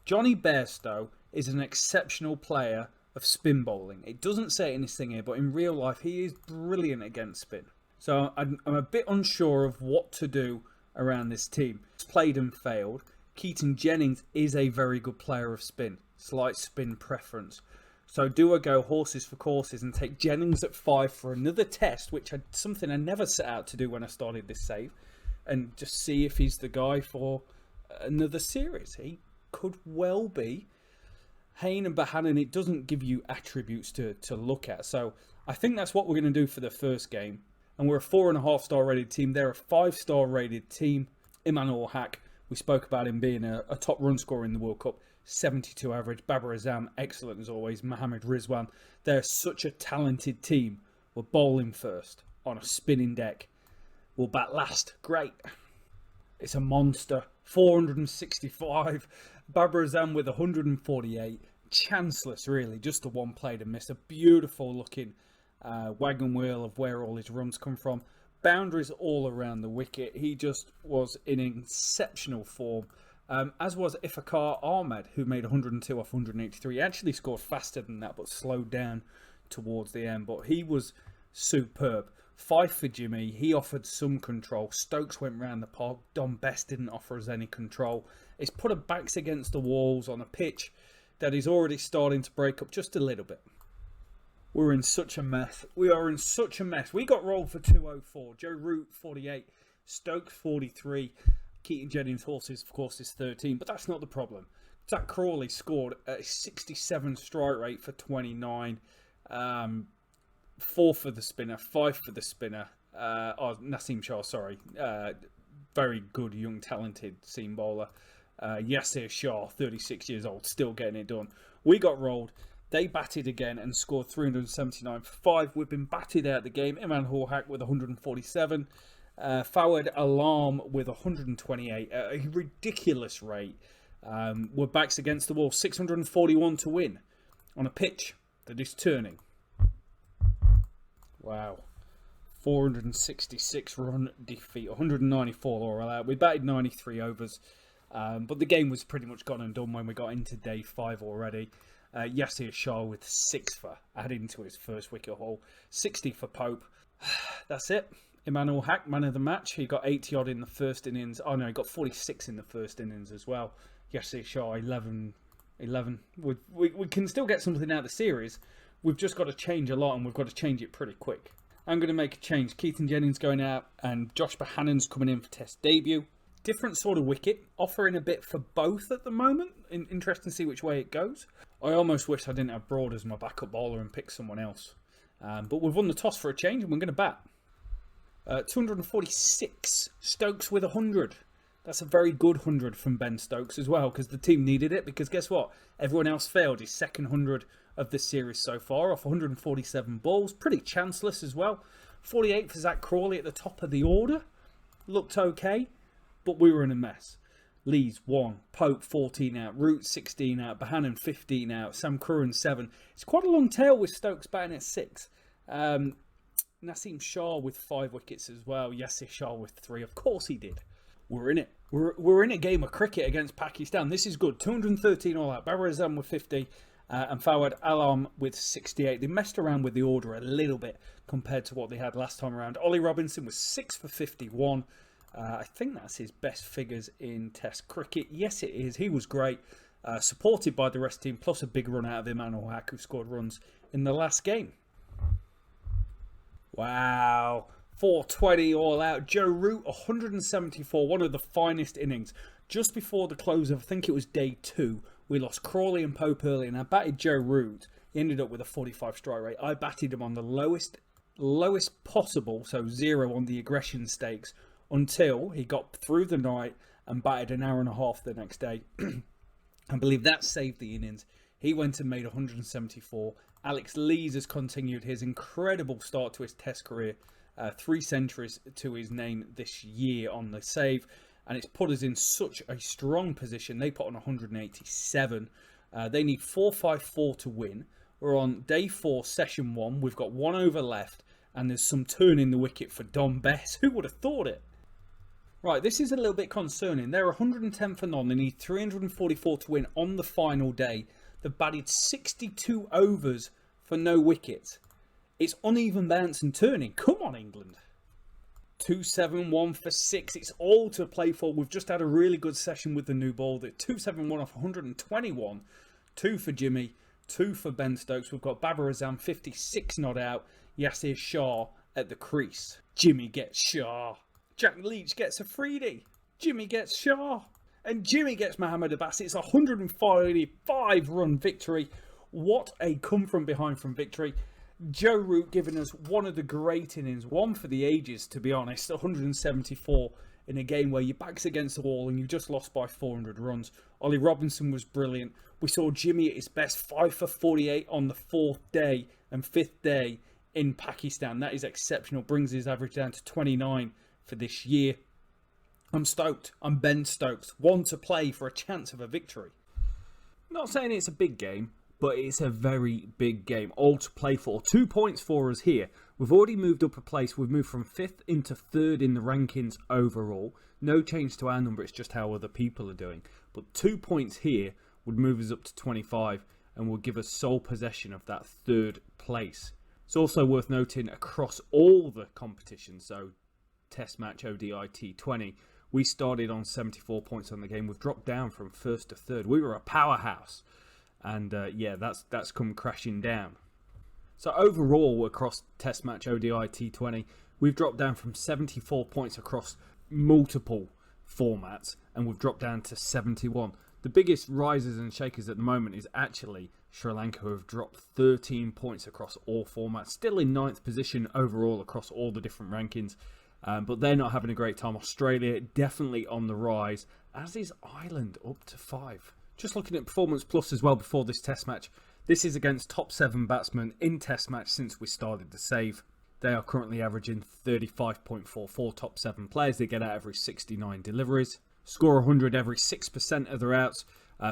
Johnny Bairstow is an exceptional player of spin bowling. It doesn't say it in this thing here, but in real life he is brilliant against spin. So I'm a bit unsure of what to do around this team. It's played and failed. Keaton Jennings is a very good player of spin. Slight spin preference. So do I go horses for courses and take Jennings at 5 for another test, which is something I never set out to do when I started this save, and just see if he's the guy for another series? He could well be. Hain and Bohannon, it doesn't give you attributes to look at. So I think that's what we're going to do for the first game. And we're a 4.5-star rated team. They're a 5-star rated team. Immanuel Haque, we spoke about him being a top run scorer in the World Cup. 72 average. Babar Azam, excellent as always. Mohammed Rizwan. They're such a talented team. We're bowling first on a spinning deck. We'll bat last. Great. It's a monster. 465. Babar Azam with 148. Chanceless, really. Just the one play to miss. A beautiful looking wagon wheel of where all his runs come from. Boundaries all around the wicket. He just was in exceptional form. As was Iftikhar Ahmed, who made 102 off 183. He actually scored faster than that, but slowed down towards the end. But he was superb. 5 for Jimmy. He offered some control. Stokes went round the park. Dom Bess didn't offer us any control. It's put our backs against the walls on a pitch that is already starting to break up just a little bit. We're in such a mess. We are in such a mess. We got rolled for 204. Joe Root, 48. Stokes, 43. Keaton Jennings horses, of course, is 13, but that's not the problem. Zach Crawley scored a 67 strike rate for 29, 4 for the spinner, 5 for the spinner. Naseem Shah, sorry, very good, young, talented seam bowler. Yasir Shah, 36 years old, still getting it done. We got rolled. They batted again and scored 379 for 5. We've been batted out the game. Immanuel Haque with 147. Fawad Alam with 128, a ridiculous rate. We're backs against the wall. 641 to win on a pitch that is turning. Wow. 466 run defeat, 194 all out. We batted 93 overs, but the game was pretty much gone and done when we got into day 5 already. Yasir Shah with 6 for adding to his first wicket haul. 60 for Pope. That's it. Immanuel Haque, man of the match. He got 80 odd in the first innings. Oh no, he got 46 in the first innings as well. Yasir Shah, 11. We can still get something out of the series. We've just got to change a lot, and we've got to change it pretty quick. I'm going to make a change. Keaton Jennings going out, and Josh Bohannon's coming in for test debut. Different sort of wicket, offering a bit for both at the moment. Interesting to see which way it goes. I almost wish I didn't have Broad as my backup bowler and pick someone else. But we've won the toss for a change, and we're going to bat. 246. Stokes with 100. That's a very good 100 from Ben Stokes as well, because the team needed it. Because guess what? Everyone else failed his second 100 of this series so far, off 147 balls. Pretty chanceless as well. 48 for Zach Crawley at the top of the order. Looked okay, but we were in a mess. Lees 1, Pope 14 out, Root 16 out, Bohannon 15 out, Sam Curran 7. It's quite a long tail with Stokes batting at 6. Naseem Shah with 5 wickets as well. Yasir Shah with 3. Of course he did. We're in it. We're in a game of cricket against Pakistan. This is good. 213 all out. Babar Azam with 50 and Fawad Alam with 68. They messed around with the order a little bit compared to what they had last time around. Ollie Robinson was 6 for 51. I think that's his best figures in Test cricket. Yes, it is. He was great. Supported by the rest of the team, plus a big run out of Immanuel Haq, who scored runs in the last game. Wow. 420 all out. Joe Root, 174. One of the finest innings. Just before the close of, I think it was day 2, we lost Crawley and Pope early, and I batted Joe Root. He ended up with a 45 strike rate. I batted him on the lowest possible, so 0 on the aggression stakes, until he got through the night and batted an hour and a half the next day. I believe that saved the innings. He went and made 174. Alex Lees has continued his incredible start to his Test career. 3 centuries to his name this year on the save. And it's put us in such a strong position. They put on 187. They need 454 to win. We're on day 4, session 1. We've got 1 over left. And there's some turning the wicket for Dom Bess. Who would have thought it? Right, this is a little bit concerning. They're 110 for none. They need 344 to win on the final day. They've batted 62 overs for no wickets. It's uneven bounce and turning. Come on, England. 271 for 6. It's all to play for. We've just had a really good session with the new ball. 271 off 121. 2 for Jimmy. 2 for Ben Stokes. We've got Babar Azam 56 not out. Yasir Shah at the crease. Jimmy gets Shah. Jack Leach gets a freebie. Jimmy gets Shah. And Jimmy gets Mohammad Abbas. It's a 145 run victory. What a come from behind from victory. Joe Root giving us one of the great innings. One for the ages, to be honest. 174 in a game where your back's against the wall and you just lost by 400 runs. Ollie Robinson was brilliant. We saw Jimmy at his best. 5 for 48 on the 4th day and 5th day in Pakistan. That is exceptional. Brings his average down to 29 for this year. I'm stoked. I'm Ben Stokes. 1 to play for a chance of a victory. Not saying it's a big game, but it's a very big game. All to play for. 2 points for us here. We've already moved up a place. We've moved from 5th into 3rd in the rankings overall. No change to our number. It's just how other people are doing. But 2 points here would move us up to 25 and will give us sole possession of that 3rd place. It's also worth noting across all the competitions, so Test match, ODI, T20, we started on 74 points on the game. We've dropped down from 1st to 3rd. We were a powerhouse. And yeah, that's come crashing down. So overall, across Test match, ODI, T20, we've dropped down from 74 points across multiple formats. And we've dropped down to 71. The biggest risers and shakers at the moment is actually Sri Lanka, who have dropped 13 points across all formats. Still in 9th position overall across all the different rankings. But they're not having a great time. Australia definitely on the rise, as is Ireland, up to 5. Just looking at Performance Plus as well before this Test match. This is against top 7 batsmen in Test match since we started the save. They are currently averaging 35.44 top 7 players. They get out every 69 deliveries. Score 100 every 6% of their outs.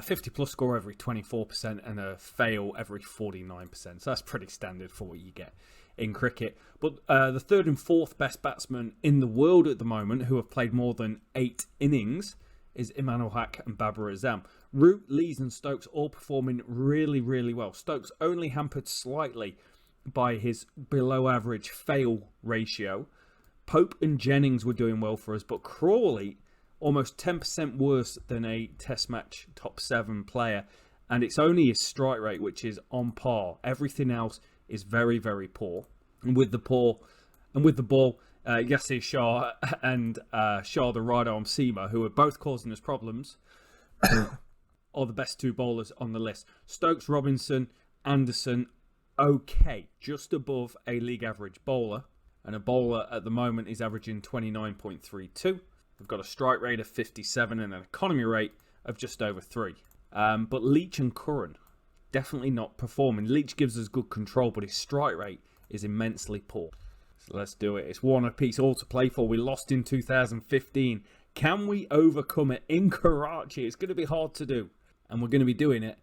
50 plus score every 24% and a fail every 49%. So that's pretty standard for what you get in cricket. But the 3rd and 4th best batsmen in the world at the moment who have played more than 8 innings is Immanuel Haq and Babar Azam. Root, Lees and Stokes all performing really, really well. Stokes only hampered slightly by his below average fail ratio. Pope and Jennings were doing well for us, but Crawley almost 10% worse than a Test match top 7 player. And it's only his strike rate which is on par. Everything else is very, very poor. And with the ball, Yasir Shah and Shah the right-arm seamer, who are both causing us problems, are the best 2 bowlers on the list. Stokes, Robinson, Anderson, okay, just above a league average bowler. And a bowler at the moment is averaging 29.32. They've got a strike rate of 57 and an economy rate of just over 3. But Leach and Curran, definitely not performing. Leach gives us good control, but his strike rate is immensely poor. So let's do it. It's 1 apiece, all to play for. We lost in 2015. Can we overcome it in Karachi? It's going to be hard to do. And we're going to be doing it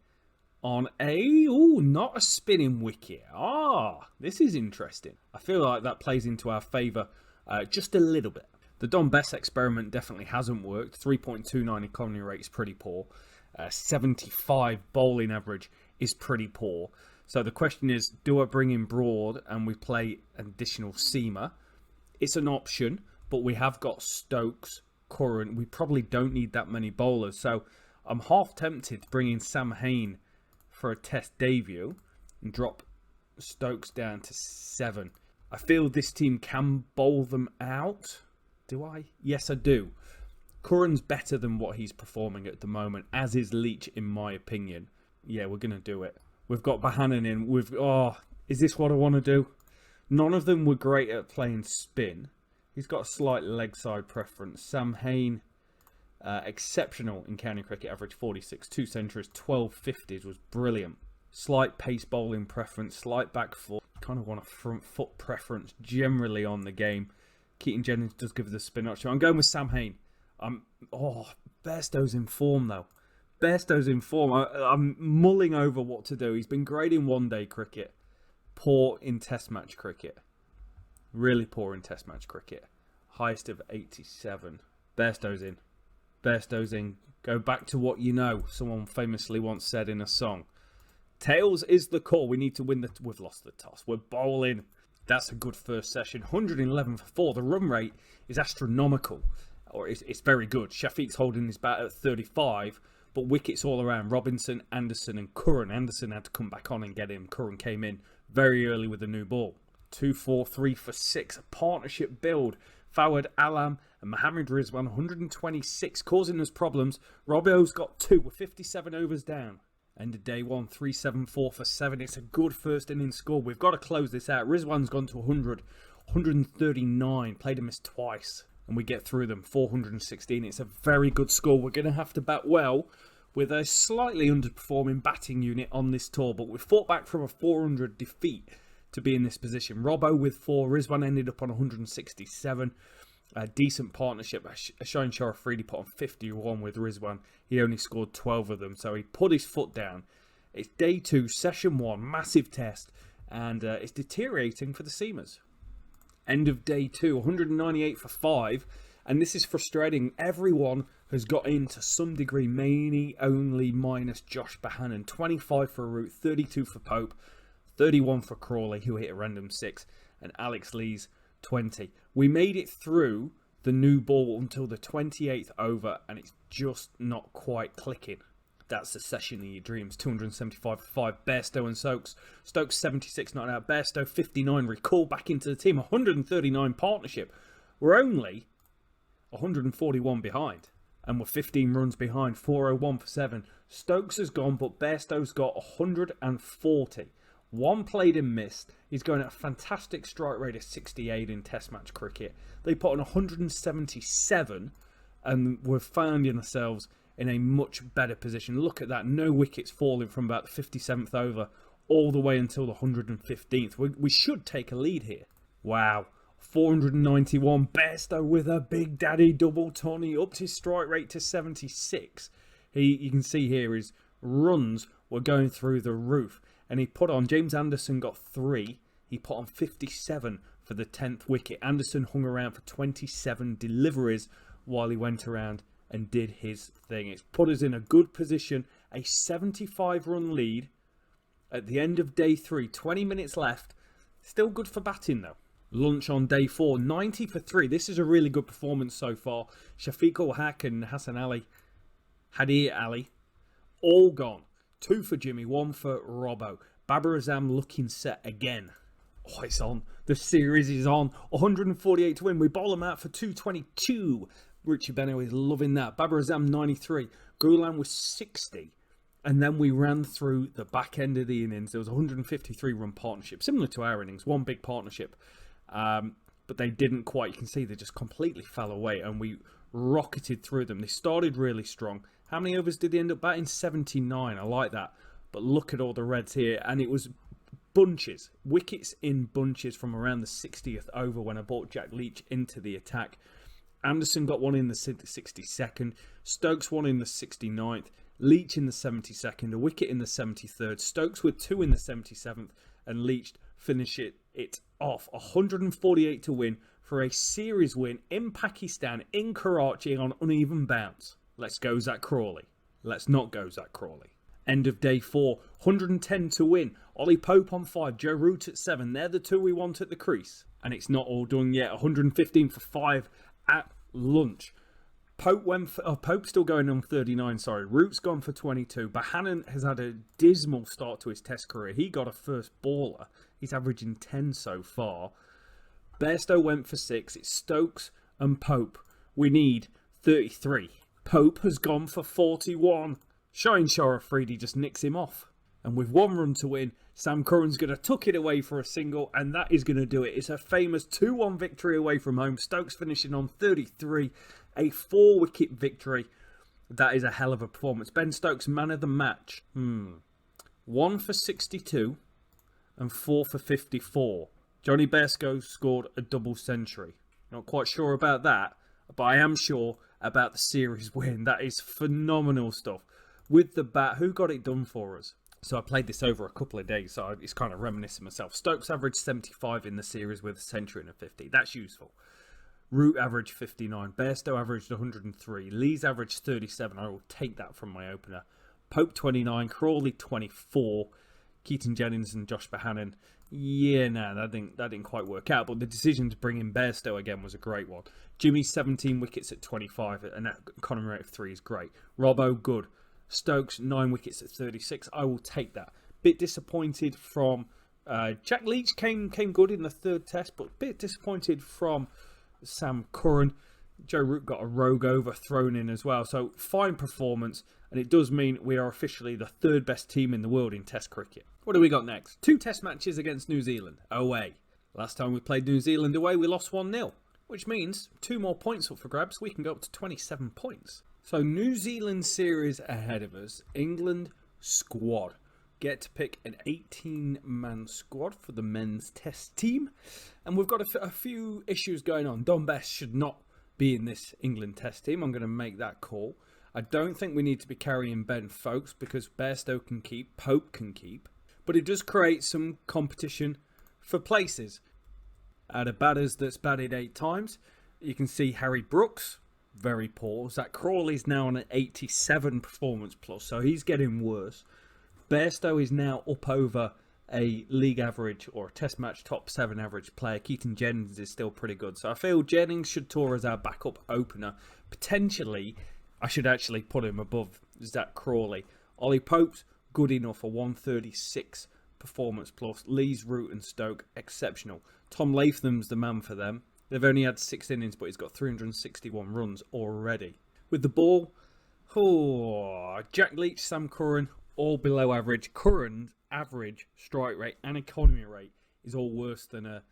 on not a spinning wicket. This is interesting. I feel like that plays into our favour just a little bit. The Dom Bess experiment definitely hasn't worked. 3.29 economy rate is pretty poor. 75 bowling average is pretty poor. So the question is, do I bring in Broad and we play an additional seamer? It's an option, but we have got Stokes, Curran. We probably don't need that many bowlers. So I'm half tempted to bring in Sam Hain for a test debut and drop Stokes down to 7. I feel this team can bowl them out. Do I? Yes, I do. Curran's better than what he's performing at the moment, as is Leach, in my opinion. Yeah, we're going to do it. We've got Bahanan in. Is this what I want to do? None of them were great at playing spin. He's got a slight leg side preference. Sam Hain, exceptional in county cricket, average 46, 2 centuries, 12 50s, was brilliant. Slight pace bowling preference, slight back foot. Kind of want a front foot preference generally on the game. Keaton Jennings does give us a spin option. I'm going with Sam Hain. Bairstow's in form though. Bairstow's in form. I'm mulling over what to do. He's been great in one-day cricket. Poor in test match cricket. Really poor in test match cricket. Highest of 87. Bairstow's in. Bairstow's in. Go back to what you know, someone famously once said in a song. Tails is the call. We need to win We've lost the toss. We're bowling. That's a good first session. 111 for 4. The run rate is astronomical. Or it's very good. Shafiq's holding his bat at 35, but wickets all around. Robinson, Anderson and Curran. Anderson had to come back on and get him. Curran came in very early with a new ball. 2, 4, 3 for 6. A partnership build. Fawad Alam and Mohammad Rizwan, 126, causing us problems. Robbo's got 2. We're 57 overs down. End of day 1, 374 for 7. It's a good first innings score. We've got to close this out. Rizwan's gone to 100. 139. Played and missed twice. And we get through them, 416. It's a very good score. We're going to have to bat well with a slightly underperforming batting unit on this tour. But we've fought back from a 400 defeat to be in this position. Robbo with 4. Rizwan ended up on 167. A decent partnership. Shine Shah Afridi put on 51 with Rizwan. He only scored 12 of them. So he put his foot down. It's day 2, session 1, massive test. And it's deteriorating for the seamers. End of day 2, 198 for 5. And this is frustrating. Everyone has got in to some degree, mainly only minus Josh Bahanan. 25 for Root, 32 for Pope, 31 for Crawley, who hit a random 6, and Alex Lees, 20. We made it through the new ball until the 28th over, and it's just not quite clicking. That's the session of your dreams. 275 for 5. Bairstow and Stokes. Stokes 76 not out. Bairstow 59. Recall back into the team. 139 partnership. We're only 141 behind. And we're 15 runs behind. 401 for 7. Stokes has gone, but Bairstow's got 140. 1 played and missed. He's going at a fantastic strike rate of 68 in test match cricket. They put on 177. And we're finding ourselves in a much better position. Look at that. No wickets falling from about the 57th over all the way until the 115th. We should take a lead here. Wow. 491. Bairstow with a big daddy double ton. He upped his strike rate to 76. You can see here his runs were going through the roof. And he put on, James Anderson got 3. He put on 57 for the 10th wicket. Anderson hung around for 27 deliveries while he went around and did his thing. It's put us in a good position. A 75-run lead at the end of day 3. 20 minutes left. Still good for batting though. Lunch on day 4. 90 for 3. This is a really good performance so far. Shafiq ul Haq and Hassan Ali, Hadir Ali, all gone. 2 for Jimmy, 1 for Robbo. Babar Azam looking set again. Oh, it's on. The series is on. 148 to win. We bowl them out for 222. Richie Beno is loving that. Babar Azam 93. Gulan was 60. And then we ran through the back end of the innings. There was a 153 run partnership. Similar to our innings. 1 big partnership. But they didn't quite. You can see they just completely fell away. And we rocketed through them. They started really strong. How many overs did they end up batting? 79. I like that. But look at all the reds here. And it was bunches. Wickets in bunches from around the 60th over when I brought Jack Leach into the attack. Anderson got 1 in the 62nd. Stokes 1 in the 69th. Leach in the 72nd. A wicket in the 73rd. Stokes with 2 in the 77th. And Leach finished it off. 148 to win for a series win in Pakistan, in Karachi on uneven bounce. Let's go Zach Crawley. Let's not go Zach Crawley. End of day 4. 110 to win. Ollie Pope on 5. Joe Root at 7. They're the 2 we want at the crease. And it's not all done yet. 115 for 5 at lunch. Pope's still going on 39, sorry. Root's gone for 22. Bohannon has had a dismal start to his test career. He got a first baller. He's averaging 10 so far. Bairstow went for 6. It's Stokes and Pope. We need 33. Pope has gone for 41. Shine Shah Afridi just nicks him off. And with 1 run to win, Sam Curran's going to tuck it away for a single, and that is going to do it. It's a famous 2-1 victory away from home. Stokes finishing on 33. A 4-wicket victory. That is a hell of a performance. Ben Stokes, man of the match. 1 for 62 and 4 for 54. Johnny Bairstow scored a double century. Not quite sure about that, but I am sure about the series win. That is phenomenal stuff. With the bat, who got it done for us? So I played this over a couple of days, so it's kind of reminiscing myself. Stokes averaged 75 in the series with a century and a 50. That's useful. Root averaged 59. Bairstow averaged 103. Lee's averaged 37. I will take that from my opener. Pope 29. Crawley 24. Keaton Jennings and Josh Bohannon. Yeah, no, that didn't quite work out. But the decision to bring in Bairstow again was a great one. Jimmy 17 wickets at 25, and that economy rate of 3 is great. Robbo good. Stokes 9 wickets at 36. I will take that. Bit disappointed from Jack Leach came good in the 3rd test, but bit disappointed from Sam Curran. Joe Root got a rogue over thrown in as well. So fine performance, and it does mean we are officially the 3rd best team in the world in Test cricket. What do we got next? 2 Test matches against New Zealand away. Last time we played New Zealand away, we lost 1-0, which means 2 more points up for grabs. We can go up to 27 points. So New Zealand series ahead of us. England squad. Get to pick an 18-man squad for the men's test team. And we've got a few issues going on. Don Best should not be in this England test team. I'm going to make that call. I don't think we need to be carrying Ben Foakes because Bairstow can keep, Pope can keep. But it does create some competition for places. Out of batters that's batted 8 times, you can see Harry Brooks, very poor. Zach Crawley's now on an 87 performance plus, so he's getting worse. Bairstow is now up over a league average or a test match top 7 average player. Keaton Jennings is still pretty good. So I feel Jennings should tour as our backup opener. Potentially, I should actually put him above Zach Crawley. Ollie Pope's good enough for 136 performance plus. Lee's, Root and Stoke, exceptional. Tom Latham's the man for them. They've only had 6 innings, but he's got 361 runs already. With the ball, Jack Leach, Sam Curran, all below average. Curran's average strike rate and economy rate is all worse than a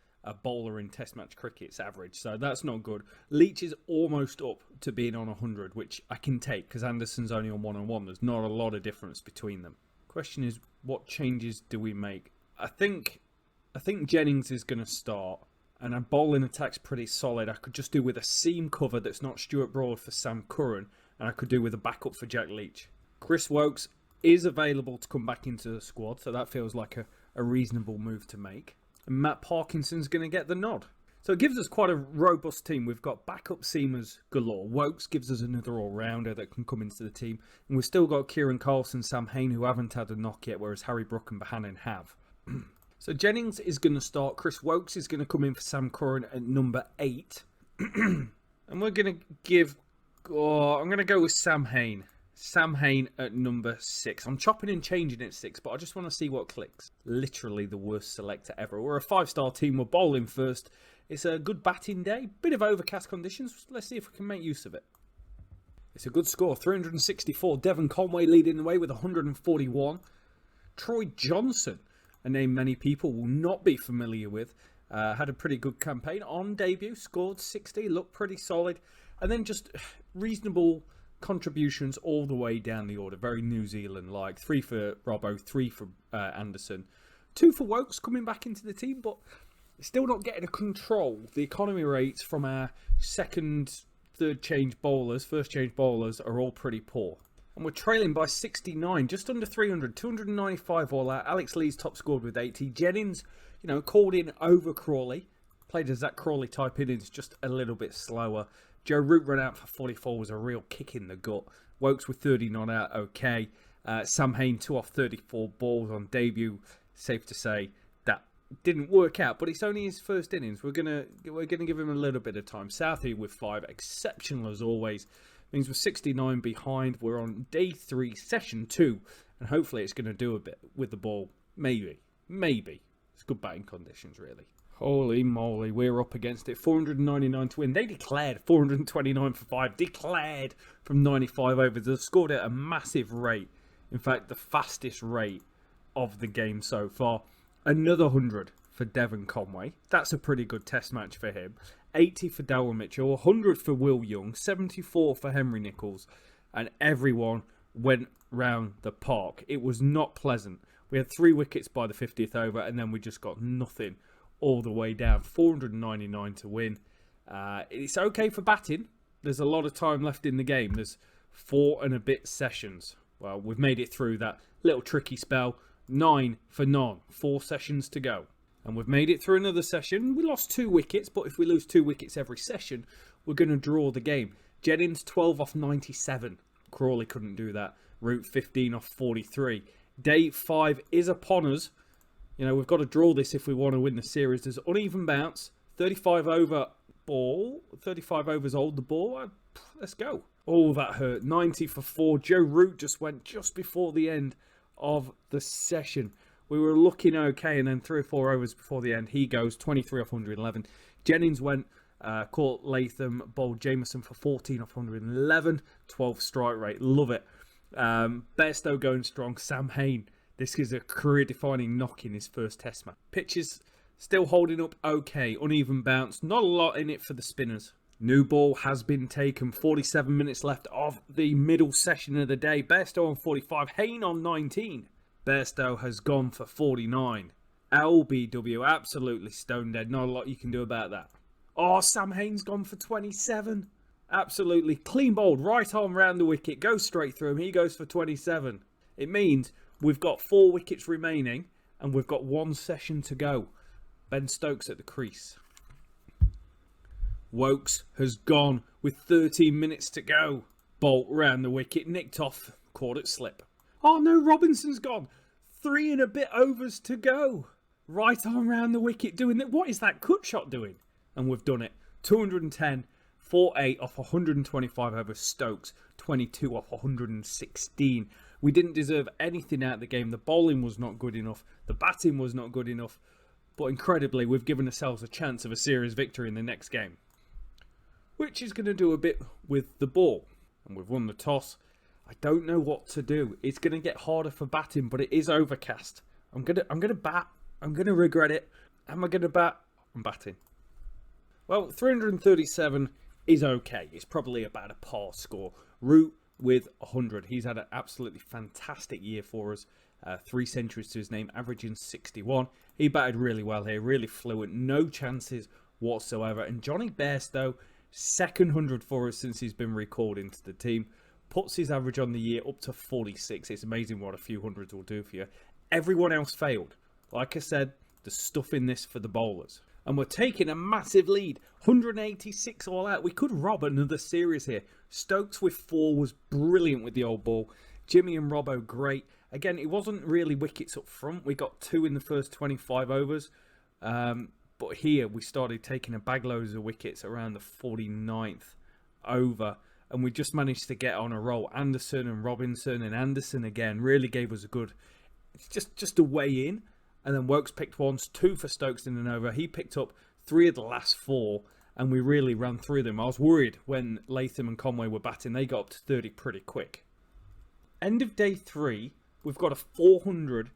bowler in test match cricket's average, so that's not good. Leach is almost up to being on 100, which I can take because Anderson's only on 1-on-1. There's not a lot of difference between them. Question is, what changes do we make? I think Jennings is going to start, and our bowling attack's pretty solid. I could just do with a seam cover that's not Stuart Broad for Sam Curran, and I could do with a backup for Jack Leach. Chris Woakes is available to come back into the squad, so that feels like a reasonable move to make. And Matt Parkinson's going to get the nod. So it gives us quite a robust team. We've got backup seamers galore. Woakes gives us another all-rounder that can come into the team. And we've still got Kieran Carlson, Sam Hain, who haven't had a knock yet, whereas Harry Brook and Bohannon have. So Jennings is going to start. Chris Woakes is going to come in for Sam Curran at number 8. And we're going to give... I'm going to go with Sam Hain. Sam Hain at number 6. I'm chopping and changing at 6, but I just want to see what clicks. Literally the worst selector ever. We're a 5-star team. We're bowling first. It's a good batting day. Bit of overcast conditions. Let's see if we can make use of it. It's a good score. 364. Devon Conway leading the way with 141. Troy Johnson, a name many people will not be familiar with, had a pretty good campaign on debut. Scored 60. Looked pretty solid. And then just reasonable contributions all the way down the order. Very New Zealand-like. 3 for Robbo, 3 for Anderson. 2 for Woakes coming back into the team, but still not getting a control. The economy rates from our second, third change bowlers, first change bowlers are all pretty poor. And we're trailing by 69, just under 300, 295 all out. Alex Lee's top scored with 80. Jennings, called in over Crawley. Played a Zach Crawley type innings, just a little bit slower. Joe Root run out for 44 was a real kick in the gut. Woakes with 30 not out, okay. Sam Hain 2 off 34 balls on debut. Safe to say that didn't work out, but it's only his first innings. We're gonna give him a little bit of time. Southie with 5, exceptional as always. Means we're 69 behind. We're on day 3, session 2, and hopefully it's gonna do a bit with the ball. Maybe. It's good batting conditions, really. Holy moly, we're up against it. 499 to win. They declared 429 for 5. Declared from 95 overs. They've scored at a massive rate. In fact, the fastest rate of the game so far. Another 100 for Devon Conway. That's a pretty good test match for him. 80 for Darryl Mitchell. 100 for Will Young. 74 for Henry Nicholls. And everyone went round the park. It was not pleasant. We had 3 wickets by the 50th over, and then we just got nothing all the way down. 499 to win. It's okay for batting. There's a lot of time left in the game. There's 4 and a bit sessions. Well, we've made it through that little tricky spell. 9 for none. 4 sessions to go. And we've made it through another session. We lost 2 wickets, but if we lose 2 wickets every session, we're going to draw the game. Jennings 12 off 97. Crawley couldn't do that. Root 15 off 43. Day 5 is upon us. You know, we've got to draw this if we want to win the series. There's uneven bounce. 35 over ball. 35 overs old the ball. Let's go. Oh, that hurt. 90 for 4. Joe Root just went just before the end of the session. We were looking okay, and then 3 or 4 overs before the end, he goes 23 off 111. Jennings went, caught Latham, bowled Jameson for 14 off 111. 12 strike rate. Love it. Bairstow going strong. Sam Hain. This is a career-defining knock in his first test match. Pitches still holding up okay. Uneven bounce. Not a lot in it for the spinners. New ball has been taken. 47 minutes left of the middle session of the day. Bairstow on 45. Hain on 19. Bairstow has gone for 49. LBW absolutely stone dead. Not a lot you can do about that. Oh, Sam Hain's gone for 27. Absolutely clean bowled. Right arm round the wicket. Goes straight through him. He goes for 27. It means we've got 4 wickets remaining and we've got 1 session to go. Ben Stokes at the crease. Wokes has gone with 13 minutes to go. Bolt round the wicket. Nicked off. Caught it slip. Oh no, Robinson's gone. 3 and a bit overs to go. Right arm round the wicket doing that. What is that cut shot doing? And we've done it. 210. 4-8 off 125 over Stokes. 22 off 116. We didn't deserve anything out of the game. The bowling was not good enough. The batting was not good enough. But incredibly, we've given ourselves a chance of a series victory in the next game. Which is going to do a bit with the ball. And we've won the toss. I don't know what to do. It's going to get harder for batting, but it is overcast. I'm gonna bat. I'm going to regret it. Am I going to bat? I'm batting. Well, 337 is okay. It's probably about a par score. Root with 100. He's had an absolutely fantastic year for us. 3 centuries to his name, averaging 61. He batted really well here, really fluent, no chances whatsoever. And Johnny Bairstow, second 100 for us since he's been recalled into the team. Puts his average on the year up to 46. It's amazing what a few hundreds will do for you. Everyone else failed. Like I said, there's stuff in this for the bowlers. And we're taking a massive lead. 186 all out. We could rob another series here. Stokes with 4 was brilliant with the old ball. Jimmy and Robbo, great. Again, it wasn't really wickets up front. We got 2 in the first 25 overs. But here we started taking a bag loads of wickets around the 49th over. And we just managed to get on a roll. Anderson and Robinson and Anderson again really gave us a good... It's just a way in. And then Wokes picked once, 2 for Stokes in an over. He picked up 3 of the last 4. And we really ran through them. I was worried when Latham and Conway were batting. They got up to 30 pretty quick. End of day 3, we've got a 400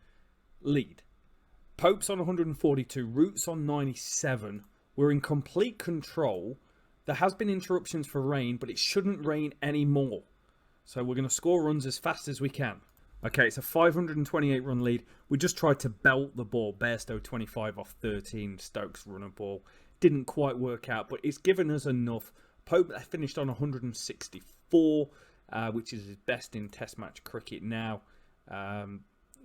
lead. Pope's on 142. Root's on 97. We're in complete control. There has been interruptions for rain, but it shouldn't rain anymore. So we're going to score runs as fast as we can. Okay, it's a 528 run lead. We just tried to belt the ball. Bairstow 25 off 13. Stokes run a ball. Didn't quite work out, but it's given us enough. Pope finished on 164, which is his best in Test match cricket now.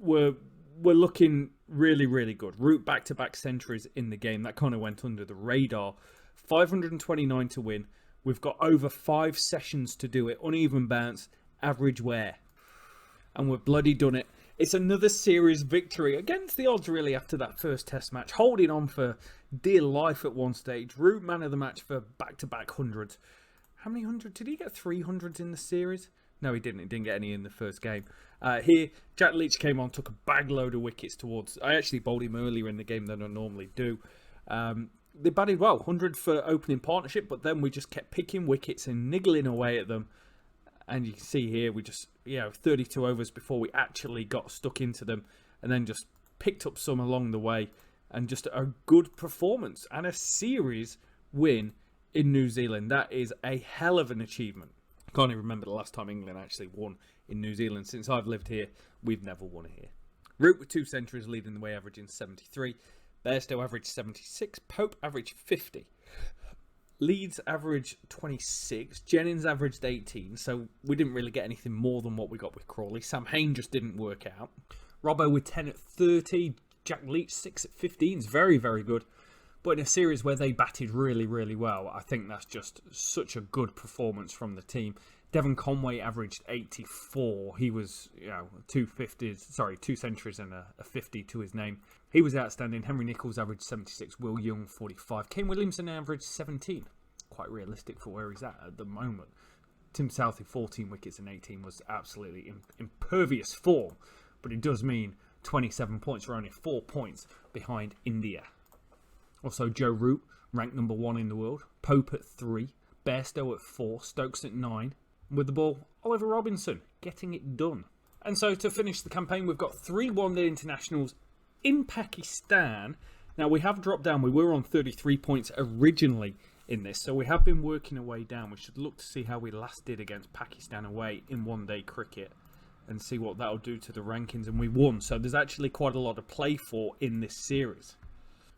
We're looking really, really good. Root back-to-back centuries in the game. That kind of went under the radar. 529 to win. We've got over 5 sessions to do it. Uneven bounce, average wear. And we've bloody done it. It's another series victory against the odds, really, after that first test match. Holding on for dear life at one stage. Root man of the match for back-to-back hundreds. How many hundreds? Did he get 300s in the series? No, he didn't. He didn't get any in the first game. Here, Jack Leach came on, took a bag load of wickets towards... I actually bowled him earlier in the game than I normally do. They batted well. 100 for opening partnership, but then we just kept picking wickets and niggling away at them. And you can see here, we just, 32 overs before we actually got stuck into them. And then just picked up some along the way. And just a good performance. And a series win in New Zealand. That is a hell of an achievement. I can't even remember the last time England actually won in New Zealand. Since I've lived here, we've never won it here. Root with 2 centuries leading the way, averaging 73. Bairstow averaged 76. Pope averaged 50. Leeds averaged 26. Jennings averaged 18. So we didn't really get anything more than what we got with Crawley. Sam Hain just didn't work out. Robbo with 10 at 30. Jack Leach 6 at 15 is very, very good. But in a series where they batted really, really well, I think that's just such a good performance from the team. Devon Conway averaged 84. He was, 2 centuries and a 50 to his name. He was outstanding. Henry Nichols averaged 76. Will Young 45. Kane Williamson averaged 17. Quite realistic for where he's at the moment. Tim Southey 14 wickets and 18 was absolutely impervious form. But it does mean 27 points. We're only 4 points behind India. Also, Joe Root ranked number 1 in the world. Pope at 3. Bairstow at 4. Stokes at 9. With the ball, Oliver Robinson getting it done. And so to finish the campaign, we've got 3 one-day internationals in Pakistan. Now, we have dropped down. We were on 33 points originally in this, so we have been working our way down. We should look to see how we last did against Pakistan away in one-day cricket and see what that'll do to the rankings. And we won, so there's actually quite a lot to play for in this series.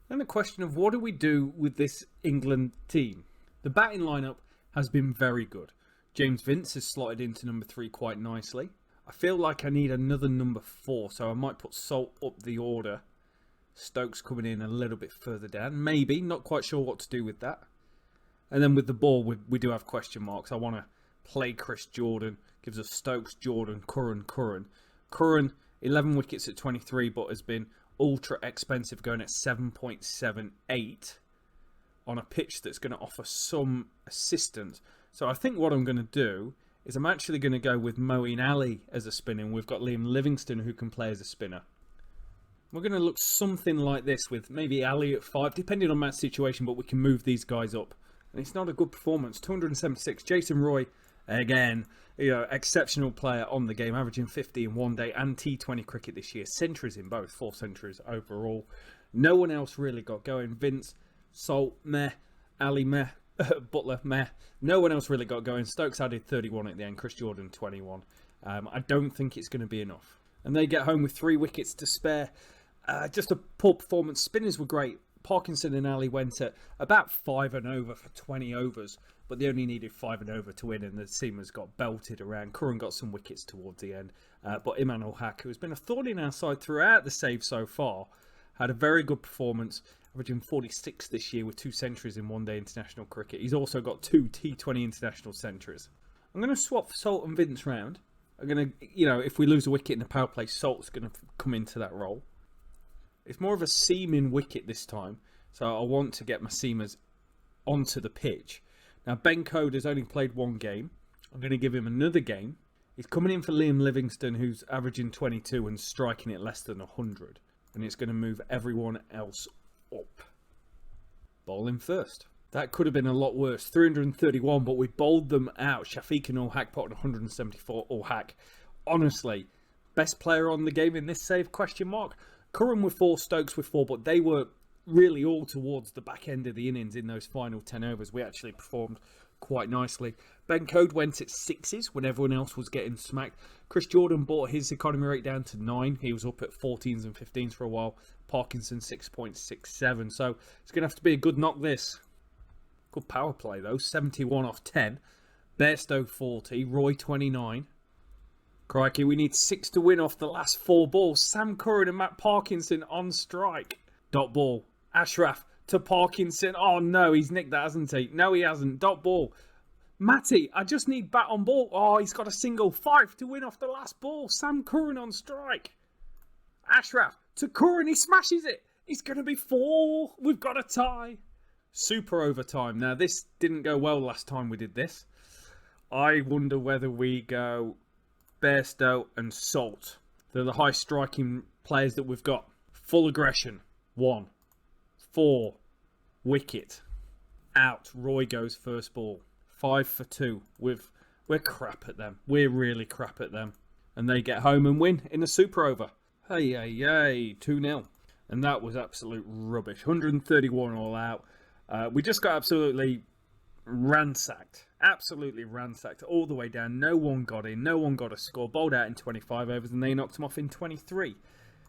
Then the question of what do we do with this England team? The batting lineup has been very good. James Vince has slotted into number 3 quite nicely. I feel like I need another number 4, so I might put Salt up the order. Stokes coming in a little bit further down. Maybe, not quite sure what to do with that. And then with the ball, we do have question marks. I want to play Chris Jordan. Gives us Stokes, Jordan, Curran. Curran, 11 wickets at 23, but has been ultra expensive, going at 7.78 on a pitch that's going to offer some assistance. So I think what I'm going to do is I'm actually going to go with Moeen Ali as a spinner. We've got Liam Livingstone who can play as a spinner. We're going to look something like this with maybe Ali at 5, depending on match situation, but we can move these guys up. And it's not a good performance. 276. Jason Roy, again, exceptional player on the game, averaging 50 in one day and T20 cricket this year. Centuries in both, 4 centuries overall. No one else really got going. Vince, Salt, meh. Ali, meh. Butler, meh. No one else really got going. Stokes added 31 at the end. Chris Jordan, 21. I don't think it's going to be enough. And they get home with 3 wickets to spare. Just a poor performance. Spinners were great. Parkinson and Ali went at about 5 and over for 20 overs. But they only needed 5 and over to win. And the seamers got belted around. Curran got some wickets towards the end. But Imran Ul-Haq, who has been a thorn in our side throughout the save so far, had a very good performance. Averaging 46 this year with 2 centuries in one-day international cricket. He's also got 2 T20 international centuries. I'm going to swap Salt and Vince round. I'm going to, if we lose a wicket in the power play, Salt's going to come into that role. It's more of a seaming wicket this time. So I want to get my seamers onto the pitch. Now, Ben Code has only played 1 game. I'm going to give him another game. He's coming in for Liam Livingstone, who's averaging 22 and striking it less than 100. And it's going to move everyone else up. Bowling first. That could have been a lot worse. 331, but we bowled them out. Shafiq and Ul-Haq put on 174. Ul-Haq, honestly, best player on the game in this save, question mark. Curran with 4, Stokes with 4, but they were really all towards the back end of the innings in those final 10 overs. We actually performed quite nicely. Ben Code went at 6s when everyone else was getting smacked. Chris Jordan brought his economy rate down to 9. He was up at 14s and 15s for a while. Parkinson 6.67. So it's going to have to be a good knock this. Good power play though. 71 off 10. Bairstow 40. Roy 29. Crikey, we need 6 to win off the last 4 balls. Sam Curran and Matt Parkinson on strike. Dot ball. Ashraf to Parkinson. Oh no, he's nicked that, hasn't he? No, he hasn't. Dot ball. Matty, I just need bat on ball. Oh, he's got a single. 5 to win off the last ball. Sam Curran on strike. Ashraf to Kurin, he smashes it. It's going to be 4. We've got a tie. Super overtime. Now, this didn't go well last time we did this. I wonder whether we go Bairstow and Salt. They're the high striking players that we've got. Full aggression. 1. 4. Wicket. Out. Roy goes first ball. 5 for 2. We're crap at them. We're really crap at them. And they get home and win in a super over. Hey, 2-0. And that was absolute rubbish. 131 all out. We just got absolutely ransacked. Absolutely ransacked all the way down. No one got in. No one got a score. Bowled out in 25 overs and they knocked them off in 23.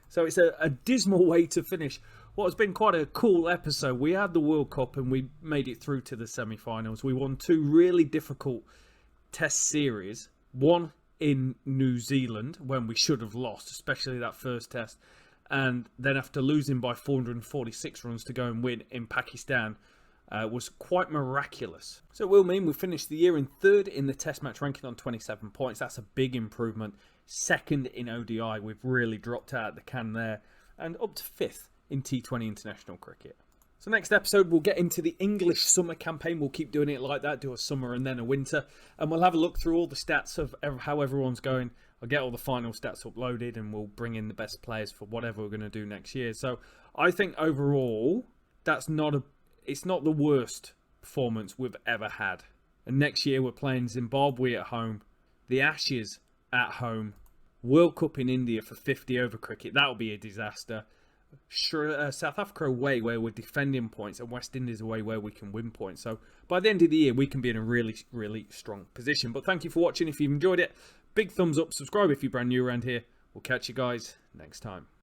So it's a dismal way to finish what has been quite a cool episode. We had the World Cup and we made it through to the semi-finals. We won 2 really difficult test series. One in New Zealand when we should have lost, especially that first test. And then after losing by 446 runs to go and win in Pakistan, was quite miraculous. So it will mean we finished the year in 3rd in the test match ranking on 27 points. That's a big improvement. 2nd in ODI. We've really dropped out of the can there. And up to 5th in T20 international cricket. So next episode we'll get into the English summer campaign. We'll keep doing it like that. Do a summer and then a winter. And we'll have a look through all the stats of how everyone's going. I'll get all the final stats uploaded and we'll bring in the best players for whatever we're going to do next year. So I think overall it's not the worst performance we've ever had. And next year we're playing Zimbabwe at home, the Ashes at home, World Cup in India for 50 over cricket. That'll be a disaster. South Africa away where we're defending points, and West Indies away where we can win points. So by the end of the year we can be in a really, really strong position. But thank you for watching. If you've enjoyed it, big thumbs up, subscribe if you're brand new around here. We'll catch you guys next time.